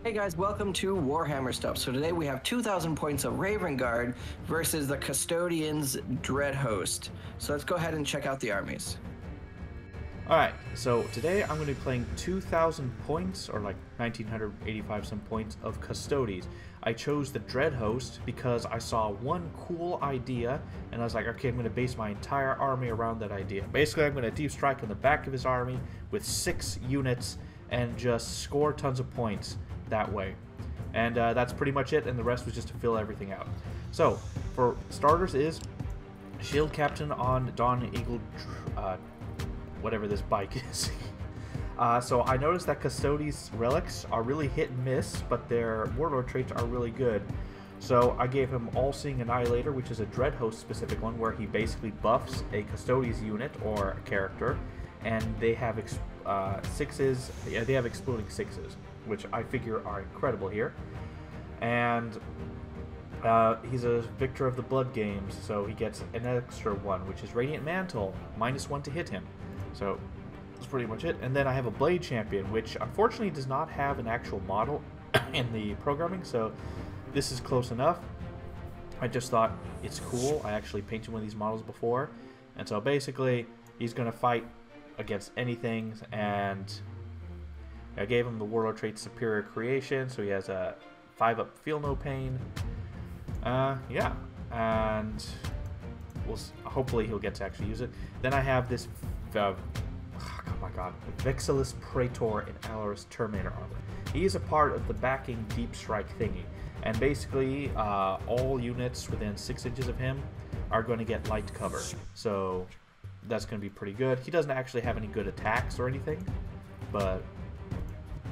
Hey guys, welcome to Warhammer Stuff. So today we have 2,000 points of Raven Guard versus the Custodians Dread Host. So let's go ahead and check out the armies. Alright, so today I'm going to be playing 2,000 points, or like 1,985 some points of Custodes. I chose the Dread Host because I saw one cool idea, and I was like, okay, I'm going to base my entire army around that idea. Basically, I'm going to deep strike in the back of his army with 6 units and just score tons of points that way. And that's pretty much it, and the rest was just to fill everything out. So, for starters is Shield Captain on Dawn Eagle, whatever this bike is. So I noticed that Custodes relics are really hit and miss, but their warlord traits are really good. So I gave him All-Seeing Annihilator, which is a Dread Host specific one, where he basically buffs a Custodes unit or a character, and they have sixes. Yeah, they have exploding sixes, which I figure are incredible here. And he's a Victor of the Blood Games, so he gets an extra one, which is Radiant Mantle, -1 to hit him. So that's pretty much it. And then I have a Blade Champion, which unfortunately does not have an actual model in the programming, so this is close enough. I just thought it's cool. I actually painted one of these models before, and so basically he's going to fight against anything, and I gave him the Warlord trait Superior Creation, so he has a 5-up Feel No Pain. Yeah, and hopefully he'll get to actually use it. Then I have this oh my god, Vexillus Praetor in Alaris Terminator armor. He is a part of the backing Deep Strike thingy, and basically all units within 6 inches of him are going to get light cover, so that's going to be pretty good. He doesn't actually have any good attacks or anything, but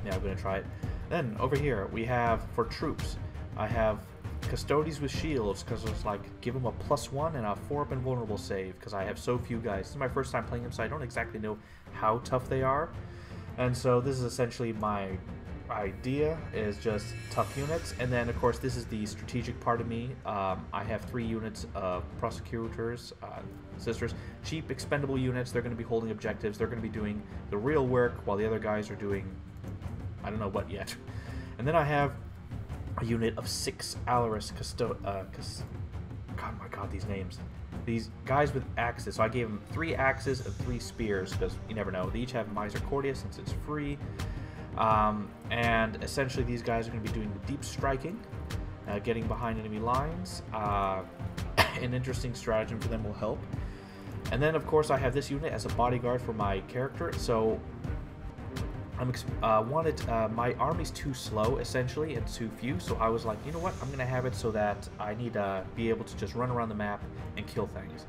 yeah, I'm going to try it. Then over here we have, for troops, I have Custodes with shields, because it's like, give him a +1 and a 4-up invulnerable save, because I have so few guys. This is my first time playing him, so I don't exactly know how tough they are. And so this is essentially my idea, is just tough units. And then of course this is the strategic part of me. I have 3 units of prosecutors, sisters, cheap expendable units. They're going to be holding objectives. They're going to be doing the real work while the other guys are doing I don't know what yet. And then I have a unit of 6 Alaris God, my god, these names. These guys with axes. So I gave them 3 axes and 3 spears, because you never know. They each have Misericordia since it's free. And essentially these guys are going to be doing the deep striking, getting behind enemy lines. An interesting stratagem for them will help. And then of course I have this unit as a bodyguard for my character. So my army's too slow essentially and too few, so I was like, you know what, I'm gonna have it so that I need to be able to just run around the map and kill things.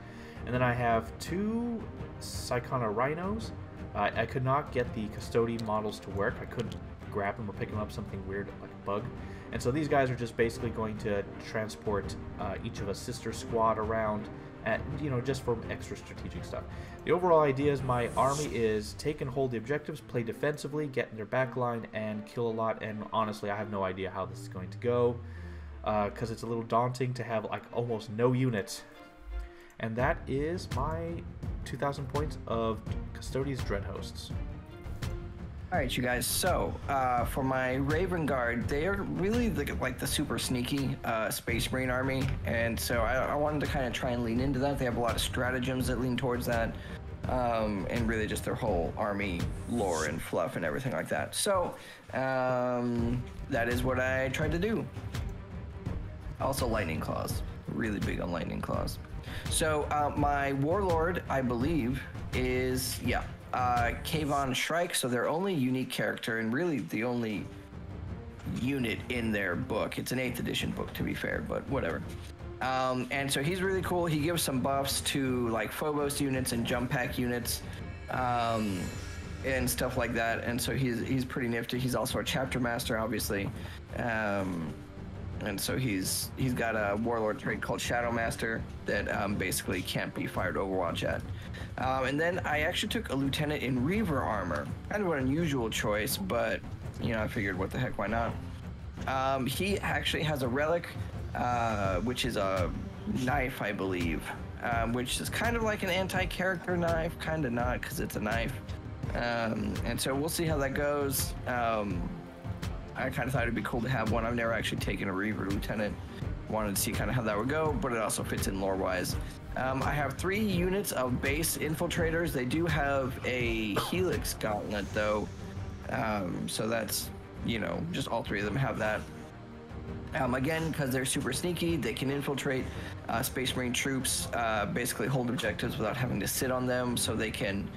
And then I have 2 Psychona Rhinos. I could not get the Custodian models to work. I couldn't grab them or pick them up, something weird like a bug. And so these guys are just basically going to transport each of a sister squad around, and just for extra strategic stuff. The overall idea is my army is take and hold the objectives, play defensively, get in their back line, and kill a lot. And honestly, I have no idea how this is going to go, because it's a little daunting to have like almost no units. And that is my 2,000 points of Custodes Dread Hosts. Alright, you guys, so for my Raven Guard, they are really like the super sneaky Space Marine army, and so I wanted to kind of try and lean into that. They have a lot of stratagems that lean towards that, and really just their whole army lore and fluff and everything like that. So that is what I tried to do. Also Lightning Claws, really big on Lightning Claws. So my Warlord, I believe, is, yeah, Kayvon Shrike, so their only unique character, and really the only unit in their book. It's an 8th edition book, to be fair, but whatever. And so he's really cool. He gives some buffs to like Phobos units and jump pack units, and stuff like that. And so he's pretty nifty. He's also a chapter master, obviously. And so he's got a warlord trait called Shadow Master that basically can't be fired Overwatch at. And then I actually took a lieutenant in Reaver armor. Kind of an unusual choice, but I figured what the heck, why not? He actually has a relic, which is a knife, I believe, which is kind of like an anti-character knife, kind of not, because it's a knife. And so we'll see how that goes. I kind of thought it'd be cool to have one. I've never actually taken a Reaver Lieutenant. Wanted to see kind of how that would go, but it also fits in lore-wise. I have 3 units of base infiltrators. They do have a Helix Gauntlet, though. So that's, you know, just all 3 of them have that. Again, because they're super sneaky, they can infiltrate Space Marine troops, basically hold objectives without having to sit on them, so they can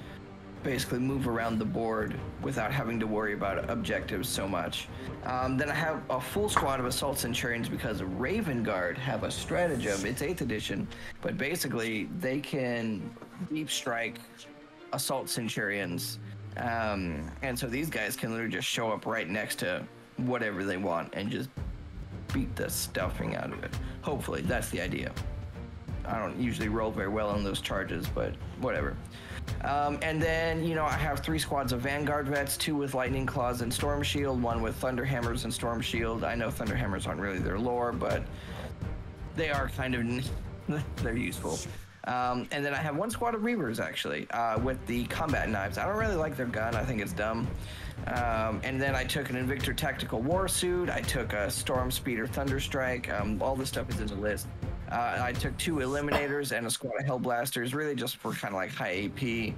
basically move around the board without having to worry about objectives so much. Then I have a full squad of Assault Centurions because Raven Guard have a stratagem. It's 8th edition, but basically they can deep strike Assault Centurions. And so these guys can literally just show up right next to whatever they want and just beat the stuffing out of it. Hopefully, that's the idea. I don't usually roll very well on those charges, but whatever. And then, you know, I have 3 squads of Vanguard vets, 2 with Lightning Claws and Storm Shield, 1 with Thunderhammers and Storm Shield. I know Thunderhammers aren't really their lore, but they are kind of, they're useful. And then I have 1 squad of Reavers, actually, with the combat knives. I don't really like their gun. I think it's dumb. And then I took an Invictor Tactical War Suit. I took a Storm Speeder Thunderstrike. All this stuff is in the list. I took 2 Eliminators and a squad of Hellblasters, really just for kind of like high AP.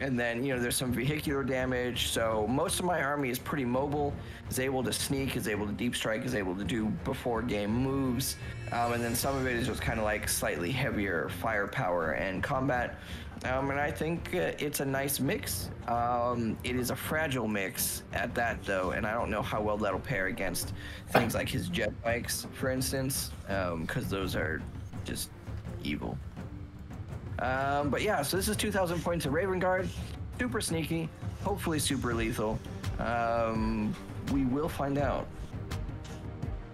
And then, you know, there's some vehicular damage. So most of my army is pretty mobile, is able to sneak, is able to deep strike, is able to do before game moves. And then some of it is just kind of like slightly heavier firepower and combat. And I think it's a nice mix. It is a fragile mix at that, though, and I don't know how well that'll pair against things like his jet bikes, for instance, because those are just evil. But yeah, so this is 2,000 points of Raven Guard. Super sneaky, hopefully super lethal. We will find out.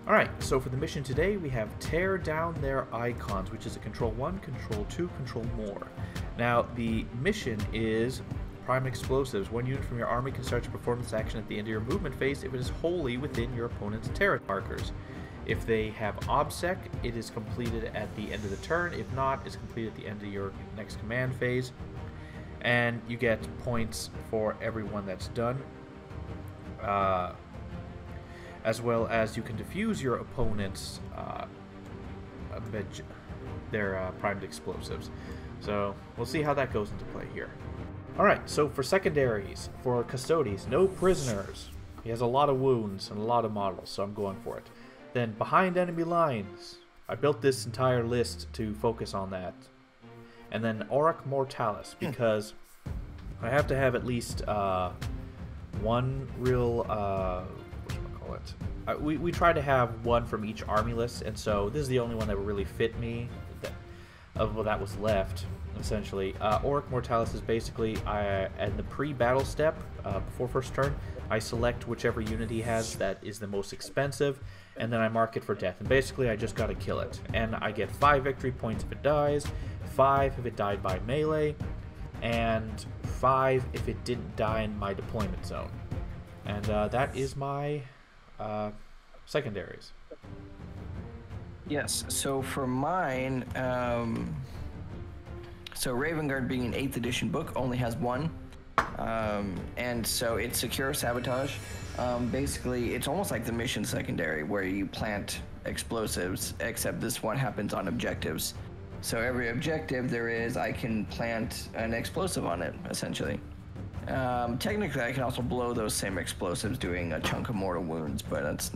Alright, so for the mission today, we have Tear Down Their Icons, which is a Control 1, Control 2, Control More. Now, the mission is Prime Explosives. 1 unit from your army can start your performance action at the end of your movement phase if it is wholly within your opponent's territory markers. If they have OBSEC, it is completed at the end of the turn. If not, it's completed at the end of your next command phase. And you get points for every one that's done. As well as you can defuse your opponent's their primed explosives. So we'll see how that goes into play here. Alright, so for secondaries, for Custodes, no prisoners. He has a lot of wounds and a lot of models, so I'm going for it. Then behind enemy lines, I built this entire list to focus on that. And then Auric Mortalis, because I have to have at least one real we try to have 1 from each army list, and so this is the only one that would really fit me that was left, essentially. Auric Mortalis is basically, in the pre-battle step, before first turn, I select whichever unit he has that is the most expensive, and then I mark it for death. And basically, I just gotta kill it. And I get 5 victory points if it dies, 5 if it died by melee, and 5 if it didn't die in my deployment zone. And that is my secondaries. Yes, so for mine, so Raven Guard being an 8th edition book only has 1. And so it's Secure Sabotage. Basically, it's almost like the mission secondary where you plant explosives, except this one happens on objectives. So every objective there is, I can plant an explosive on it, essentially. Technically, I can also blow those same explosives doing a chunk of mortal wounds, but that's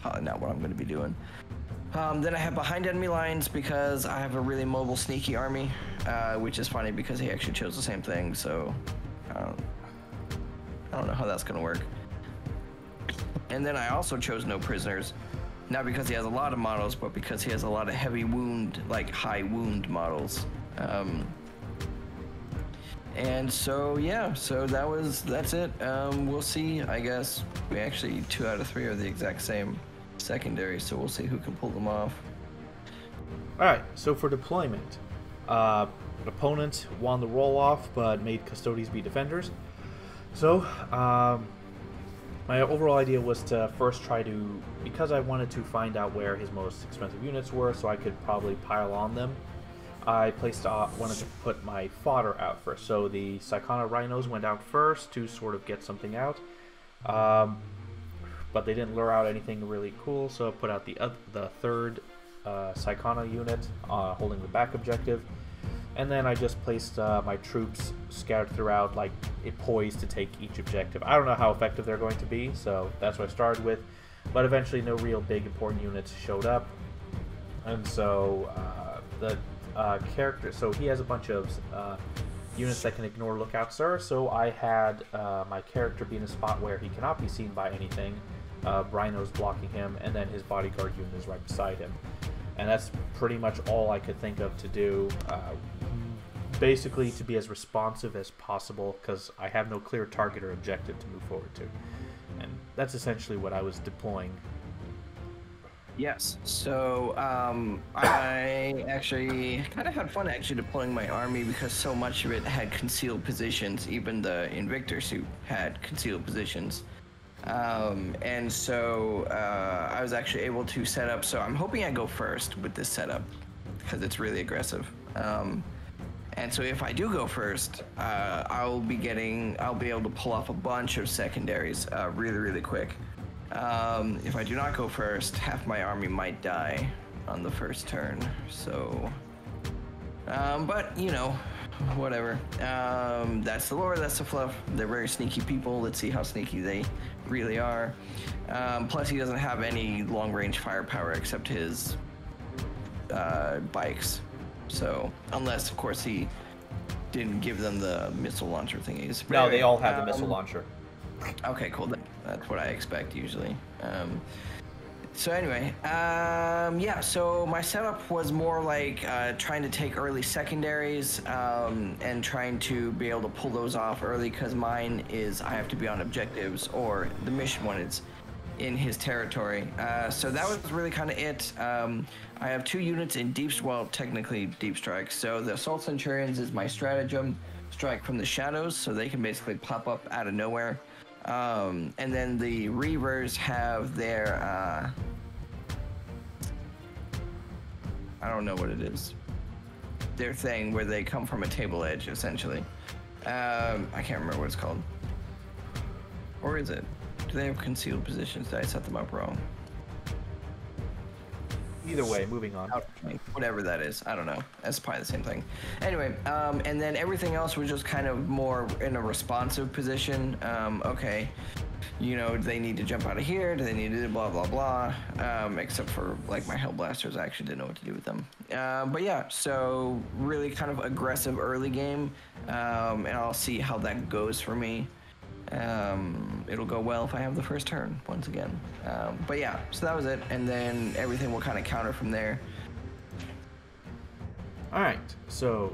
probably not what I'm going to be doing. Then I have behind enemy lines because I have a really mobile, sneaky army, which is funny because he actually chose the same thing, so I don't know how that's going to work. And then I also chose no prisoners, not because he has a lot of models, but because he has a lot of heavy wound, like high wound models. And so yeah, so that's it. We'll see. I guess we actually 2 out of 3 are the exact same secondary, so we'll see who can pull them off. Alright, so for deployment, opponent won the roll-off but made Custodes be defenders. So my overall idea was to first try to, because I wanted to find out where his most expensive units were so I could probably pile on them, I wanted to put my fodder out first. So the Psychona Rhinos went out first to sort of get something out. But they didn't lure out anything really cool, so I put out the third Psychona unit holding the back objective. And then I just placed my troops scattered throughout, like it poised to take each objective. I don't know how effective they're going to be, so that's what I started with. But eventually no real big important units showed up. And so the character, so he has a bunch of units that can ignore lookout sir, so I had my character be in a spot where he cannot be seen by anything. Rhino's blocking him, and then his bodyguard unit is right beside him. And that's pretty much all I could think of to do. Basically to be as responsive as possible, because I have no clear target or objective to move forward to. And that's essentially what I was deploying. Yes, so I actually kind of had fun actually deploying my army because so much of it had concealed positions. Even the Invictor suit had concealed positions. And so I was actually able to set up, so I'm hoping I go first with this setup because it's really aggressive. And so if I do go first, I'll be able to pull off a bunch of secondaries really, really quick. If I do not go first, half my army might die on the first turn. So, but you know, whatever. That's the lore, that's the fluff. They're very sneaky people. Let's see how sneaky they really are. Plus, he doesn't have any long-range firepower except his bikes. So, unless, of course, he didn't give them the missile launcher thingies. But No, anyway, they all have the missile launcher. Okay, cool. That's what I expect usually. So anyway, yeah, so my setup was more like trying to take early secondaries and trying to be able to pull those off early, because mine is I have to be on objectives, or the mission one is in his territory. So that was really kind of it. I have 2 units in technically deep strike. So the Assault Centurions is my stratagem, strike from the shadows, so they can basically pop up out of nowhere. And then the Reavers have their, I don't know what it is, their thing where they come from a table edge, essentially. I can't remember what it's called. Or is it? Do they have concealed positions? Did I set them up wrong? Either way, moving on. Whatever that is, I don't know. That's probably the same thing. Anyway, and then everything else was just kind of more in a responsive position. Okay, you know, they need to jump out of here. Do they need to do blah, blah, blah. Except for, like, my Hellblasters. I actually didn't know what to do with them. But yeah, so really kind of aggressive early game. And I'll see how that goes for me. It'll go well if I have the first turn once again. But yeah, so that was it, and then everything will kind of counter from there. Alright, so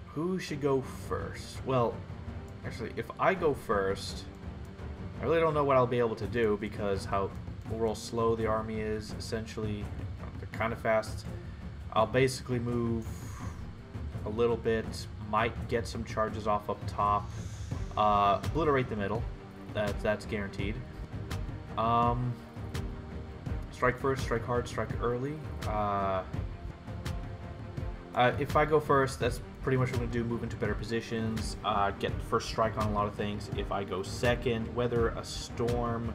who should go first? Well, actually, if I go first, I really don't know what I'll be able to do, because how overall slow the army is. Essentially, they're kind of fast. I'll basically move a little bit, might get some charges off up top. Obliterate the middle. That's guaranteed. Strike first, strike hard, strike early. If I go first, that's pretty much what I'm going to do. Move into better positions. Get first strike on a lot of things. If I go second, weather a storm.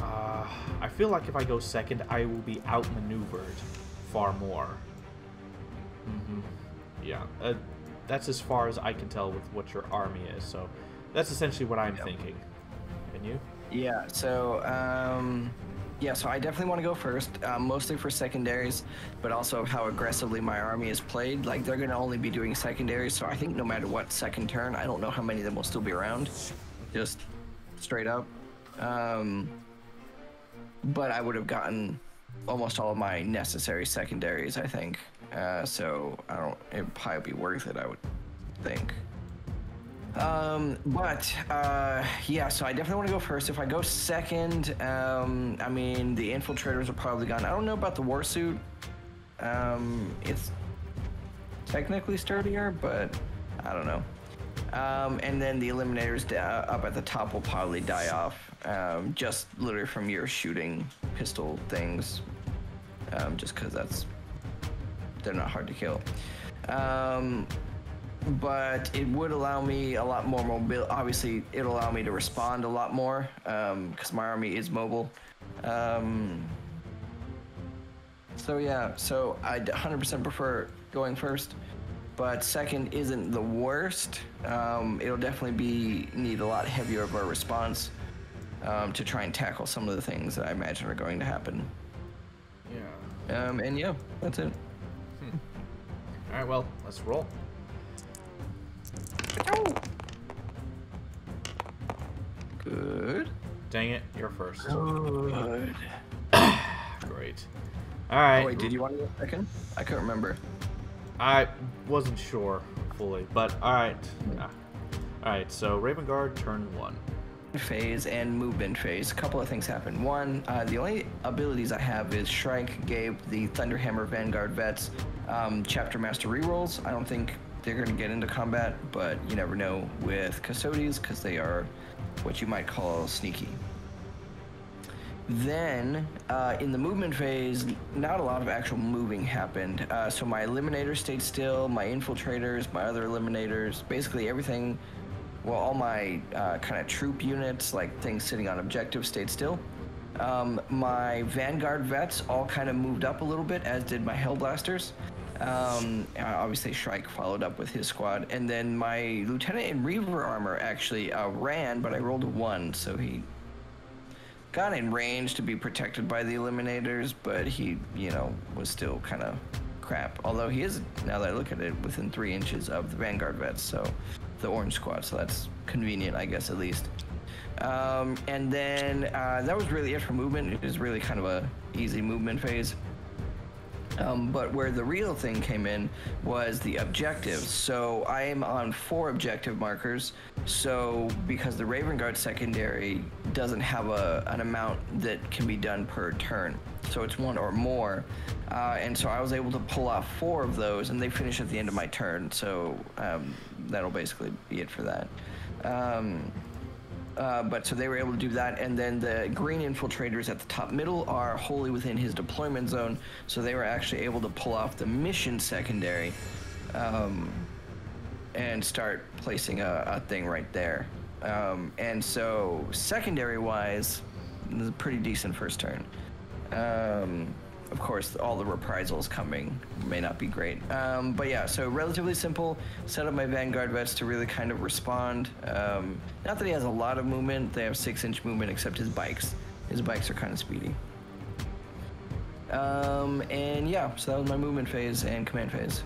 I feel like if I go second, I will be outmaneuvered far more. Yeah. That's as far as I can tell with what your army is, so that's essentially what I'm thinking. And you? Yeah, so so I definitely want to go first, mostly for secondaries, but also how aggressively my army is played. Like, they're going to only be doing secondaries, so I think no matter what second turn, I don't know how many of them will still be around, just straight up. But I would have gotten almost all of my necessary secondaries, I think. So it'd probably be worth it, I would think. Yeah, so I definitely want to go first. If I go second, I mean, the infiltrators are probably gone. I don't know about the warsuit. It's technically sturdier, but I don't know. And then the eliminators up at the top will probably die off, just literally from your shooting pistol things, just because they're not hard to kill. but it would allow me a lot more mobile. Obviously, it'll allow me to respond a lot more because my army is mobile. So yeah, so I'd 100% prefer going first, but second isn't the worst. It'll definitely need a lot heavier of a response to try and tackle some of the things that I imagine are going to happen. Yeah. And yeah, that's it. All right, well, let's roll. Good. Dang it, you're first. Good. Great. All right. Oh, wait, did you want to go second? I couldn't remember. I wasn't sure fully, but all right. All right, so Raven Guard, turn 1. Phase and movement phase. A couple of things happen. One, the only abilities I have is Shrike gave the Thunderhammer Vanguard vets Chapter Master rerolls. I don't think they're going to get into combat, but you never know with Custodes because they are what you might call sneaky. Then, in the movement phase, not a lot of actual moving happened. So my Eliminators stayed still, my Infiltrators, my other Eliminators, basically everything, well, all my kind of troop units, like things sitting on objectives, stayed still. My Vanguard vets all kind of moved up a little bit, as did my Hellblasters. Obviously, Shrike followed up with his squad. And then my Lieutenant in Reaver armor actually ran, but I rolled a 1, so he got in range to be protected by the Eliminators, but he, you know, was still kind of crap. Although he is, now that I look at it, within 3 inches of the Vanguard vets, so the orange squad, so that's convenient, I guess, at least. And then that was really it for movement. It was really kind of a easy movement phase. But where the real thing came in was the objectives. So I am on 4 objective markers. So because the Raven Guard secondary doesn't have an amount that can be done per turn, so it's 1 or more. And so I was able to pull off 4 of those, and they finish at the end of my turn. So that'll basically be it for that. But so they were able to do that, and then the green infiltrators at the top middle are wholly within his deployment zone, so they were actually able to pull off the mission secondary and start placing a thing right there. And so secondary wise, this is a pretty decent first turn. Of course, all the reprisals coming may not be great. But yeah, so relatively simple. Set up my Vanguard vets to really kind of respond. Not that he has a lot of movement. They have 6-inch movement, except his bikes. His bikes are kind of speedy. And yeah, so that was my movement phase and command phase.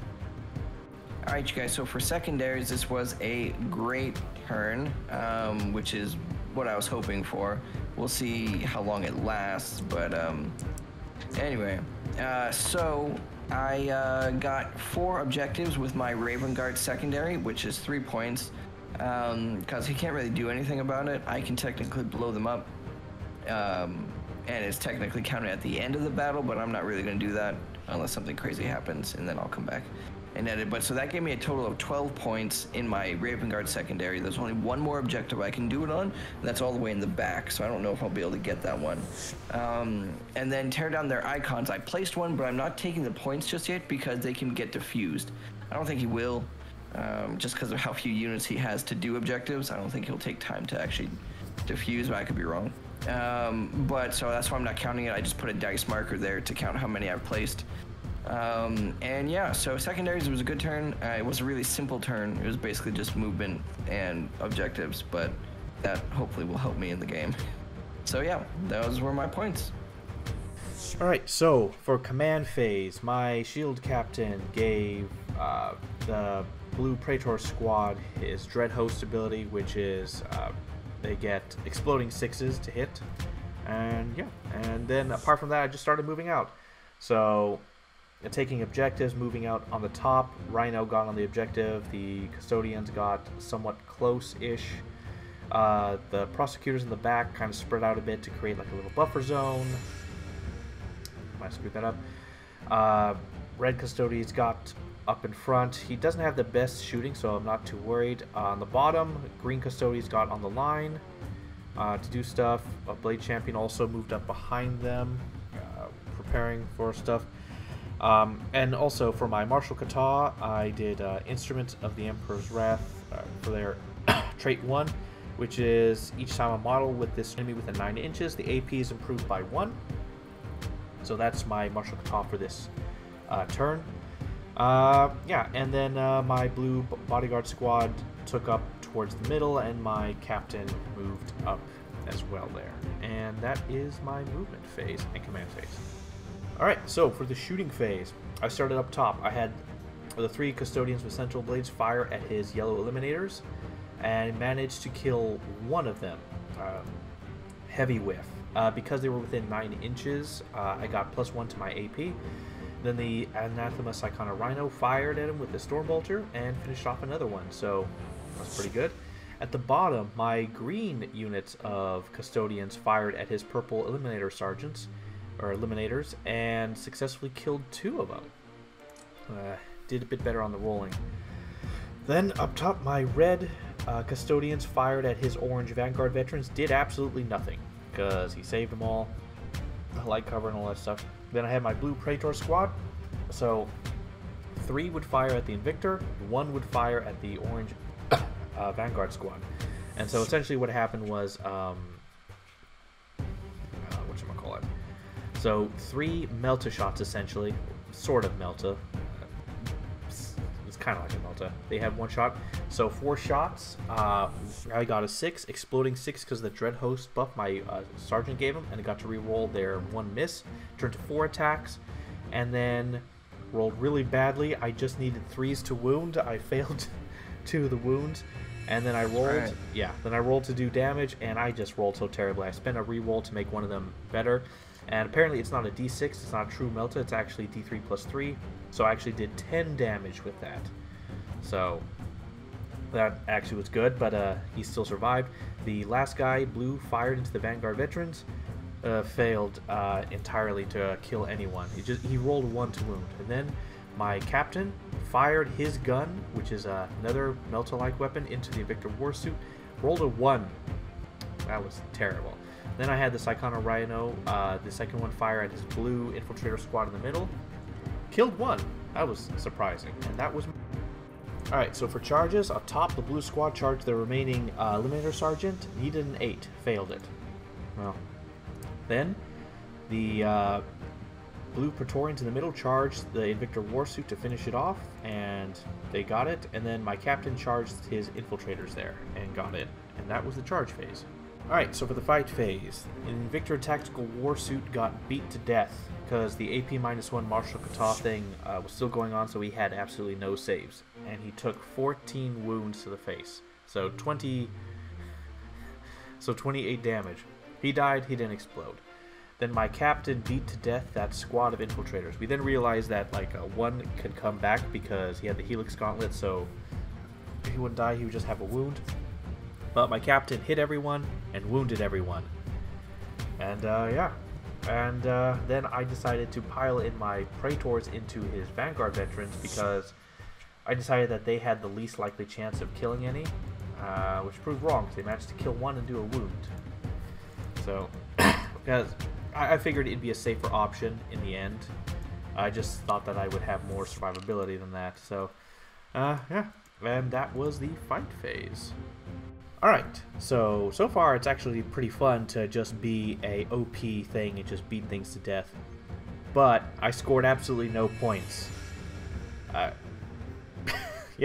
All right, you guys, so for secondaries, this was a great turn, which is what I was hoping for. We'll see how long it lasts, but anyway, so I got 4 objectives with my Raven Guard secondary, which is 3 points. Because he can't really do anything about it, I can technically blow them up. And it's technically counted at the end of the battle, but I'm not really going to do that unless something crazy happens, and then I'll come back and edit. But so that gave me a total of 12 points in my Raven Guard secondary. There's only 1 more objective I can do it on, and that's all the way in the back, so I don't know if I'll be able to get that one. And then tear down their icons. I placed one, but I'm not taking the points just yet because they can get diffused. I don't think he will, just because of how few units he has to do objectives. I don't think he'll take time to actually diffuse, but I could be wrong. But so that's why I'm not counting it. I just put a dice marker there to count how many I've placed. And yeah, so secondaries was a good turn. It was a really simple turn. It was basically just movement and objectives, but that hopefully will help me in the game. So yeah, those were my points. All right, so for command phase, my shield captain gave the blue Praetor squad his Dread Host ability, which is they get exploding 6s to hit. And yeah, and then apart from that, I just started moving out. So taking objectives, moving out on the top. Rhino got on the objective. The Custodians got somewhat close-ish. The Prosecutors in the back kind of spread out a bit to create like a little buffer zone. Might have screwed that up. Red Custodians got up in front. He doesn't have the best shooting, so I'm not too worried. On the bottom, Green Custodians got on the line to do stuff. Blade Champion also moved up behind them, preparing for stuff. And also for my martial kata, I did Instrument of the Emperor's Wrath for their trait 1, which is each time a model with this enemy within 9 inches, the AP is improved by 1. So that's my martial kata for this turn. Yeah, and then my blue bodyguard squad took up towards the middle, and my captain moved up as well there. And that is my movement phase and command phase. Alright, so for the shooting phase, I started up top. I had the 3 custodians with central blades fire at his yellow eliminators, and managed to kill one of them. Heavy whiff. Because they were within 9 inches, I got +1 to my AP. Then the Anathema Psychona Rhino fired at him with the Stormbolter and finished off another one, so that's pretty good. At the bottom, my green units of custodians fired at his purple eliminator sergeants, or eliminators, and successfully killed 2 of them. Did a bit better on the rolling. Then up top, my red custodians fired at his orange Vanguard veterans, did absolutely nothing, because he saved them all, light cover and all that stuff. Then I had my blue Praetor squad, so 3 would fire at the Invictor, 1 would fire at the orange Vanguard squad. And so essentially what happened was, whatchamacallit? So 3 Melta shots essentially, sort of Melta. It's kind of like a Melta. They had 1 shot, so 4 shots. I got a 6, exploding 6 because the Dread Host buff my sergeant gave him, and I got to re-roll their 1 miss, turned to 4 attacks, and then rolled really badly. I just needed 3s to wound. I failed 2 of the wounds, and then I rolled. Yeah, then I rolled to do damage, and I just rolled so terribly. I spent a re-roll to make one of them better, and apparently it's not a D6. It's not a true Melta. It's actually D3 plus 3. So I actually did 10 damage with that. So that actually was good, but he still survived. The last guy, blue, fired into the Vanguard veterans, failed entirely to kill anyone. He rolled 1 to wound, and then my captain fired his gun, which is another Melta-like weapon, into the Invictor Warsuit, rolled a 1. That was terrible. Then I had the Psychona Rhino, the second one, fire at his blue infiltrator squad in the middle, killed 1. That was surprising, and that was. Alright, so for charges, up top, the blue squad charged the remaining Eliminator Sergeant, needed an 8, failed it. Well, then the blue Praetorians in the middle charged the Invictor Warsuit to finish it off, and they got it, and then my captain charged his infiltrators there, and got it, and that was the charge phase. Alright, so for the fight phase, Invictor Tactical Warsuit got beat to death, because the AP-1 martial kata thing was still going on, so he had absolutely no saves. And he took 14 wounds to the face. So 28 damage. He died, he didn't explode. Then my captain beat to death that squad of infiltrators. We then realized that like 1 could come back because he had the Helix Gauntlet, so he wouldn't die, he would just have a wound. But my captain hit everyone and wounded everyone. And yeah. And then I decided to pile in my Praetors into his Vanguard veterans because I decided that they had the least likely chance of killing any, which proved wrong because they managed to kill 1 and do a wound. So, because I figured it'd be a safer option in the end. I just thought that I would have more survivability than that. So, yeah, and that was the fight phase. Alright, so far it's actually pretty fun to just be a OP thing and just beat things to death. But I scored absolutely no points. Yeah,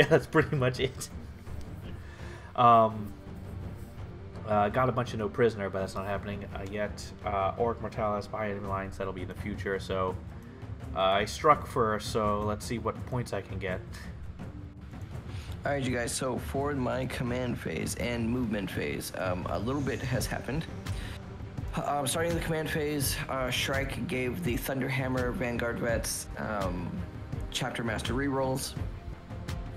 that's pretty much it. Got a bunch of no prisoner, but that's not happening yet. Auric Mortalis by enemy lines, that'll be in the future, so I struck first, so let's see what points I can get. Alright, you guys, so for my command phase and movement phase, a little bit has happened. Starting the command phase, Shrike gave the Thunderhammer Vanguard Vets Chapter Master rerolls.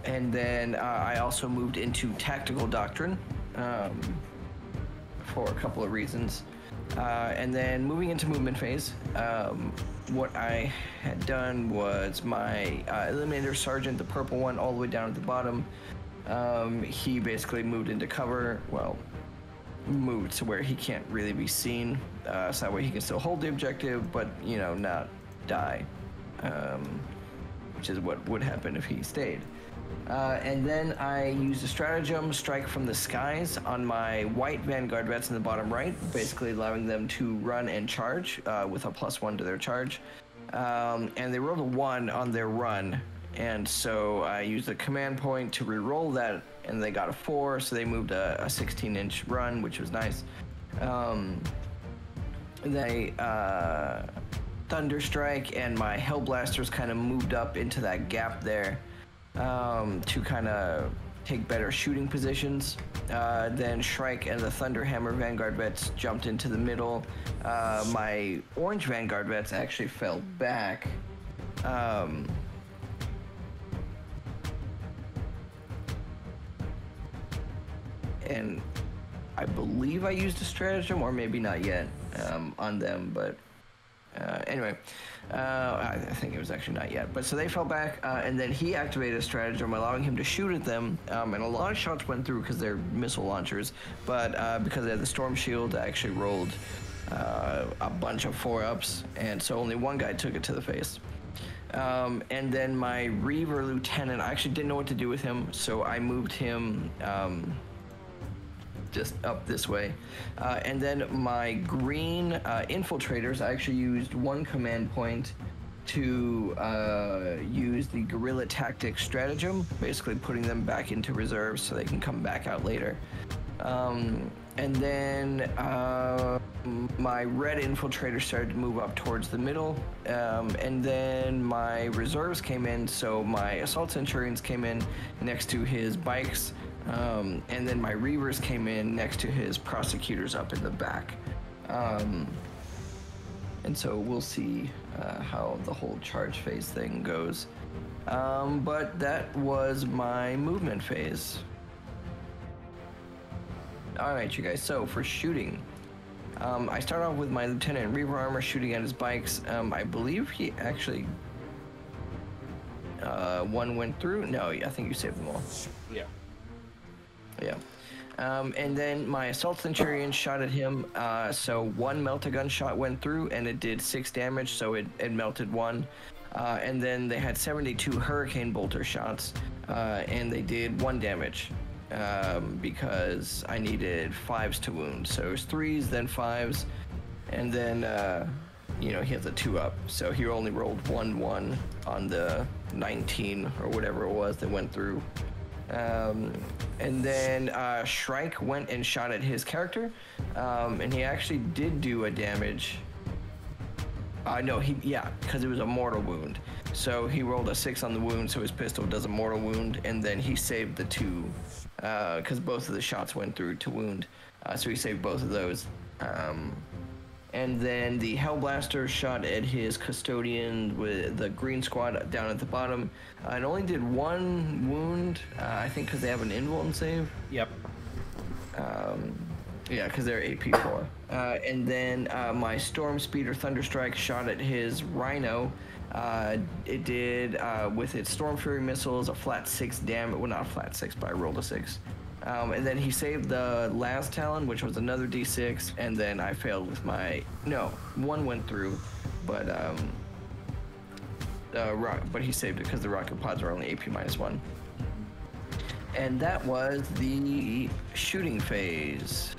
And then I also moved into Tactical Doctrine for a couple of reasons. And then moving into movement phase, what I had done was my Eliminator Sergeant, the purple one, all the way down at the bottom, he basically moved into cover, well, moved to where he can't really be seen, so that way he can still hold the objective, but, you know, not die. which is what would happen if he stayed. And then I used a stratagem, Strike from the Skies, on my white Vanguard vets in the bottom right, basically allowing them to run and charge with a +1 to their charge. And they rolled a 1 on their run, and so I used a command point to re-roll that, and they got a 4, so they moved a 16-inch run, which was nice. They Thunderstrike and my Hellblasters kind of moved up into that gap there to kind of take better shooting positions. Then Shrike and the Thunderhammer Vanguard vets jumped into the middle. My orange Vanguard vets actually fell back. And I believe I used a stratagem, or maybe not yet, on them, but anyway, I think it was actually not yet. But so they fell back, and then he activated a stratagem, allowing him to shoot at them, and a lot of shots went through because they're missile launchers, but because they had the Storm Shield, I actually rolled a bunch of 4-ups, and so only one guy took it to the face. And then my Reaver Lieutenant, I actually didn't know what to do with him, so I moved him just up this way. And then my green infiltrators, I actually used one command point to use the guerrilla tactics stratagem, basically putting them back into reserves so they can come back out later. And then my red infiltrator started to move up towards the middle, and then my reserves came in, so my assault centurions came in next to his bikes, and then my reavers came in next to his prosecutors up in the back. And so we'll see how the whole charge phase thing goes. But that was my movement phase. Alright, you guys, so for shooting, I start off with my Lieutenant in Reaver armor shooting at his bikes. I believe he actually, one went through. No, I think you saved them all. Yeah. Yeah. And then my Assault Centurion shot at him, so one melt-a-gun shot went through, and it did 6 damage, so it melted 1. And then they had 72 Hurricane Bolter shots, and they did 1 damage. Because I needed 5s to wound. So it was 3s, then 5s, and then, you know, he has a 2-up. So he only rolled 1-1 on the 19 or whatever it was that went through. And then Shrike went and shot at his character, and he actually did do a damage. No, because it was a mortal wound. So he rolled a 6 on the wound, so his pistol does a mortal wound, and then he saved the 2, because both of the shots went through to wound. So he saved both of those. And then the Hellblaster shot at his Custodian with the green squad down at the bottom. It only did 1 wound, I think because they have an invuln save. Yep. Yeah, because they're AP4. And then my Storm Speeder Thunderstrike shot at his Rhino. It did, with its Storm Fury missiles, a flat 6 damage. Well, not a flat 6, but I rolled a 6. And then he saved the last Talon, which was another D6, and then I failed with my... No, 1 went through, but he saved it because the rocket pods are only AP -1. And that was the shooting phase.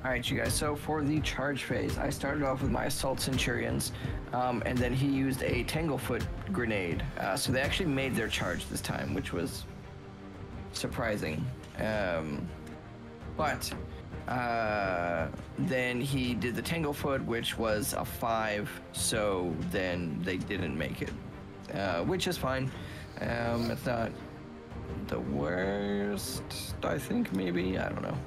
Alright, you guys, so for the charge phase, I started off with my Assault Centurions, and then he used a Tanglefoot grenade. So they actually made their charge this time, which was surprising. But then he did the Tanglefoot, which was a 5, so then they didn't make it, which is fine. It's not the worst, I think, maybe, I don't know.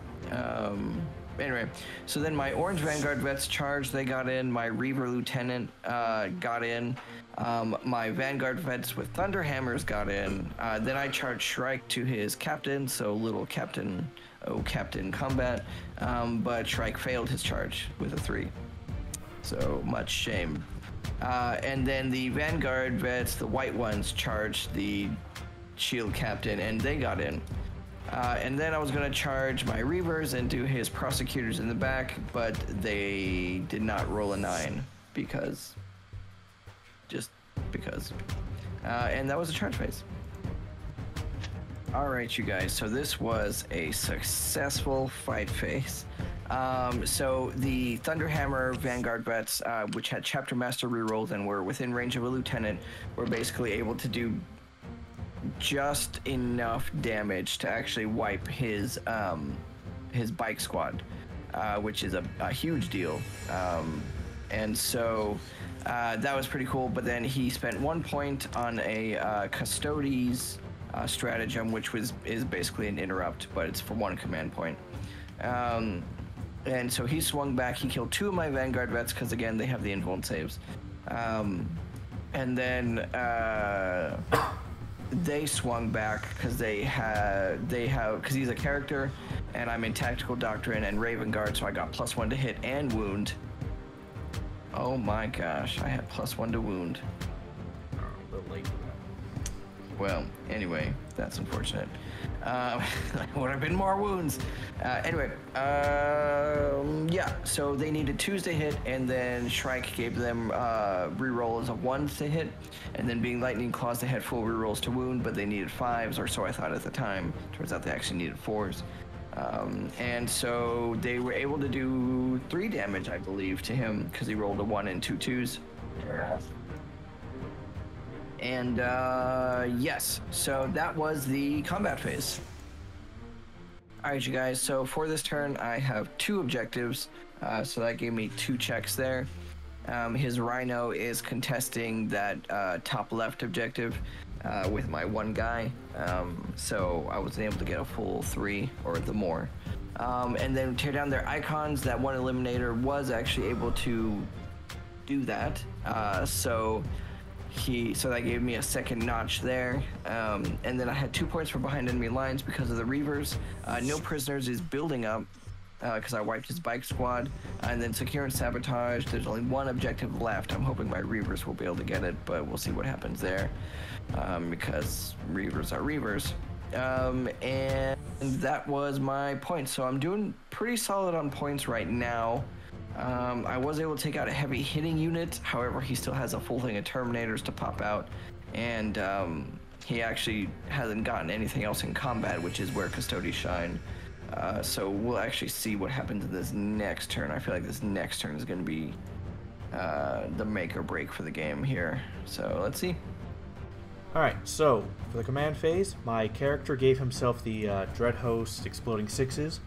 Anyway, so then my Orange Vanguard vets charged, they got in. My Reaver Lieutenant got in. My Vanguard vets with Thunderhammers got in. Then I charged Shrike to his captain, so little Captain, Captain Combat. But Shrike failed his charge with a 3. So much shame. And then the Vanguard vets, the white ones, charged the Shield Captain, and they got in. And then I was going to charge my Reavers and do his Prosecutors in the back, but they did not roll a 9 because... just because. And that was a charge phase. Alright, you guys, so this was a successful fight phase. So the Thunderhammer Vanguard vets, which had Chapter Master rerolls and were within range of a Lieutenant, were basically able to do just enough damage to actually wipe his bike squad, which is a huge deal. And so that was pretty cool, but then he spent 1 point on a Custodes stratagem, which is basically an interrupt, but it's for 1 command point. And so he swung back. He killed 2 of my Vanguard vets because, again, they have the invuln saves. And then they swung back because because he's a character, and I'm in Tactical Doctrine and Raven Guard, so I got +1 to hit and wound. Oh my gosh, I had +1 to wound. A little late for that. Well, anyway, that's unfortunate. Would have been more wounds. Anyway, yeah, so they needed 2s to hit, and then Shrike gave them rerolls of 1s to hit, and then being Lightning Claws, they had full rerolls to wound, but they needed 5s, or so I thought at the time. Turns out they actually needed 4s. And so they were able to do 3 damage, I believe, to him, because he rolled a 1 and 2 2s. And yes, so that was the combat phase. Alright, you guys, so for this turn I have 2 objectives, so that gave me 2 checks there. His Rhino is contesting that top left objective with my 1 guy, so I was able to get a full 3 or the more. And then tear down their icons. That 1 eliminator was actually able to do that, so that gave me a 2nd notch there. And then I had 2 points for behind enemy lines because of the Reavers. No prisoners is building up because I wiped his bike squad. And then secure and sabotage, there's only 1 objective left. I'm hoping my Reavers will be able to get it, but we'll see what happens there, because Reavers are Reavers. And that was my points. So I'm doing pretty solid on points right now. I was able to take out a heavy hitting unit, however he still has a full thing of Terminators to pop out, and he actually hasn't gotten anything else in combat, which is where Custodes shine. So we'll actually see what happens in this next turn. I feel like this next turn is going to be the make or break for the game here, so let's see. Alright, so for the command phase, my character gave himself the Dread Host Exploding Sixes.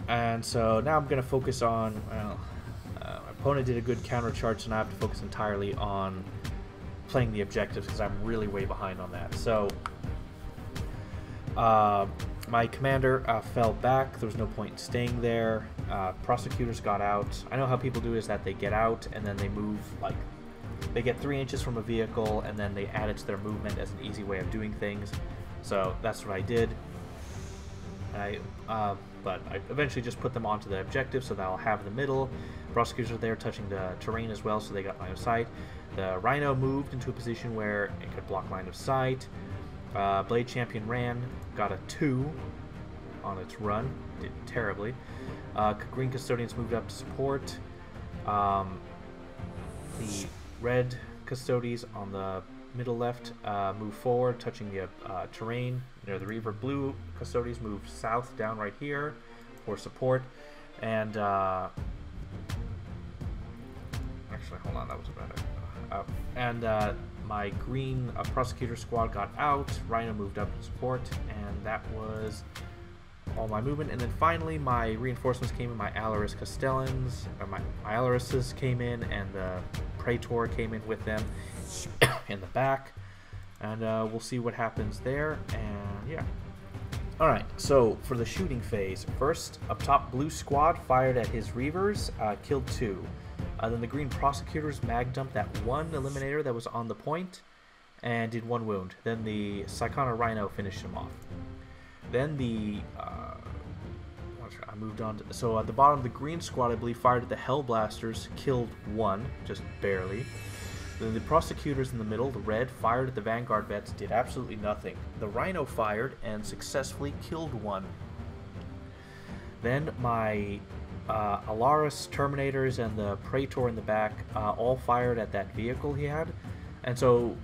And so now I'm going to focus on, well, my opponent did a good counter charge, so now I have to focus entirely on playing the objectives because I'm really way behind on that. So my commander fell back. There was no point in staying there. Prosecutors got out. I know how people do is that they get out and then they move, like, they get 3 inches from a vehicle and then they add it to their movement as an easy way of doing things. So that's what I did. But I eventually just put them onto the objective so that I'll have the middle. Prosecutors are there touching the terrain as well, so they got line of sight. The Rhino moved into a position where it could block line of sight. Blade Champion ran, got a 2 on its run, did terribly. Green Custodians moved up to support. The Red Custodes on the middle left move forward, touching the terrain near the Reaver. Blue Custodes moved south down right here for support, and actually, hold on, that was about it. My green Prosecutor squad got out. Rhino moved up to support, and that was all my movement. And then finally, my reinforcements came in. My Alaris Castellans, or my Alarises came in, and the Praetor came in with them in the back, and we'll see what happens there. And yeah, all right, so for the shooting phase, first up top, blue squad fired at his Reavers, killed 2. Then the green Prosecutors mag dumped that 1 eliminator that was on the point and did 1 wound. Then the Psychona Rhino finished him off. Then the I moved on to, so at the bottom, the green squad, I believe, fired at the Hellblasters, killed 1, just barely. Then the prosecutors in the middle, the red, fired at the Vanguard vets, did absolutely nothing. The Rhino fired and successfully killed one. Then my Alaris Terminators and the Praetor in the back all fired at that vehicle he had. And so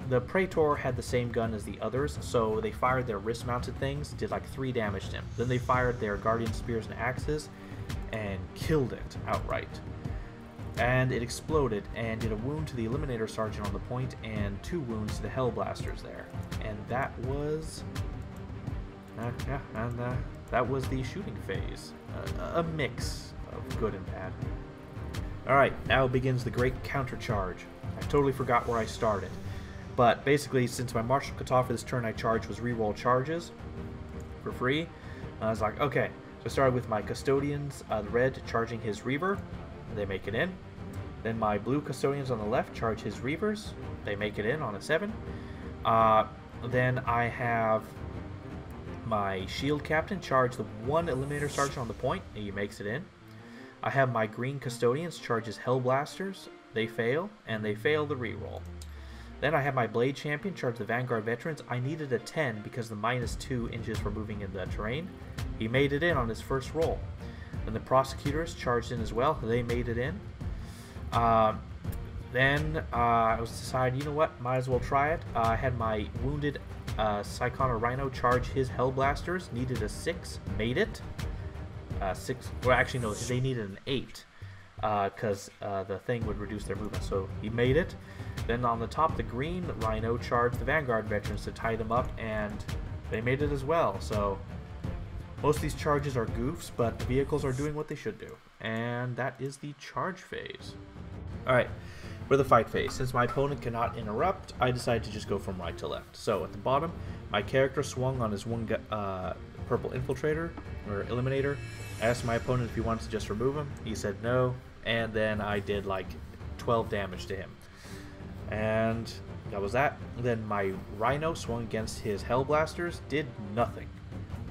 the Praetor had the same gun as the others, so they fired their wrist-mounted things, did like 3 damage to him. Then they fired their Guardian Spears and Axes and killed it outright. And it exploded and did a wound to the Eliminator Sergeant on the point and 2 wounds to the Hellblasters there. And that was... that was the shooting phase. A mix of good and bad. Alright, now begins the great countercharge. I totally forgot where I started. But basically, since my Martial Cutoff for this turn I charged was reroll charges for free, I was like, okay. So I started with my Custodians, the red, charging his Reaver. They make it in. Then my blue Custodians on the left charge his Reavers. They make it in on a 7. Then I have my Shield Captain charge the 1 Eliminator Sergeant on the point. He makes it in. I have my green Custodians charge his Hellblasters. They fail, and they fail the reroll. Then I have my Blade Champion charge the Vanguard Veterans. I needed a 10 because the -2 inches for moving in the terrain. He made it in on his first roll. Then the Prosecutors charged in as well. They made it in. Then I was decided, you know what, might as well try it. I had my wounded Psychona Rhino charge his Hellblasters. Needed a 6, made it. 6. Well, actually no, they needed an 8 because the thing would reduce their movement. So he made it. Then on the top, the green Rhino charged the Vanguard Veterans to tie them up, and they made it as well. So most of these charges are goofs, but the vehicles are doing what they should do. And that is the charge phase. Alright, for the fight phase, since my opponent cannot interrupt, I decided to just go from right to left. So at the bottom, my character swung on his 1 purple infiltrator, or eliminator. I asked my opponent if he wanted to just remove him. He said no, and then I did like 12 damage to him. And that was that. Then my Rhino swung against his Hellblasters, did nothing,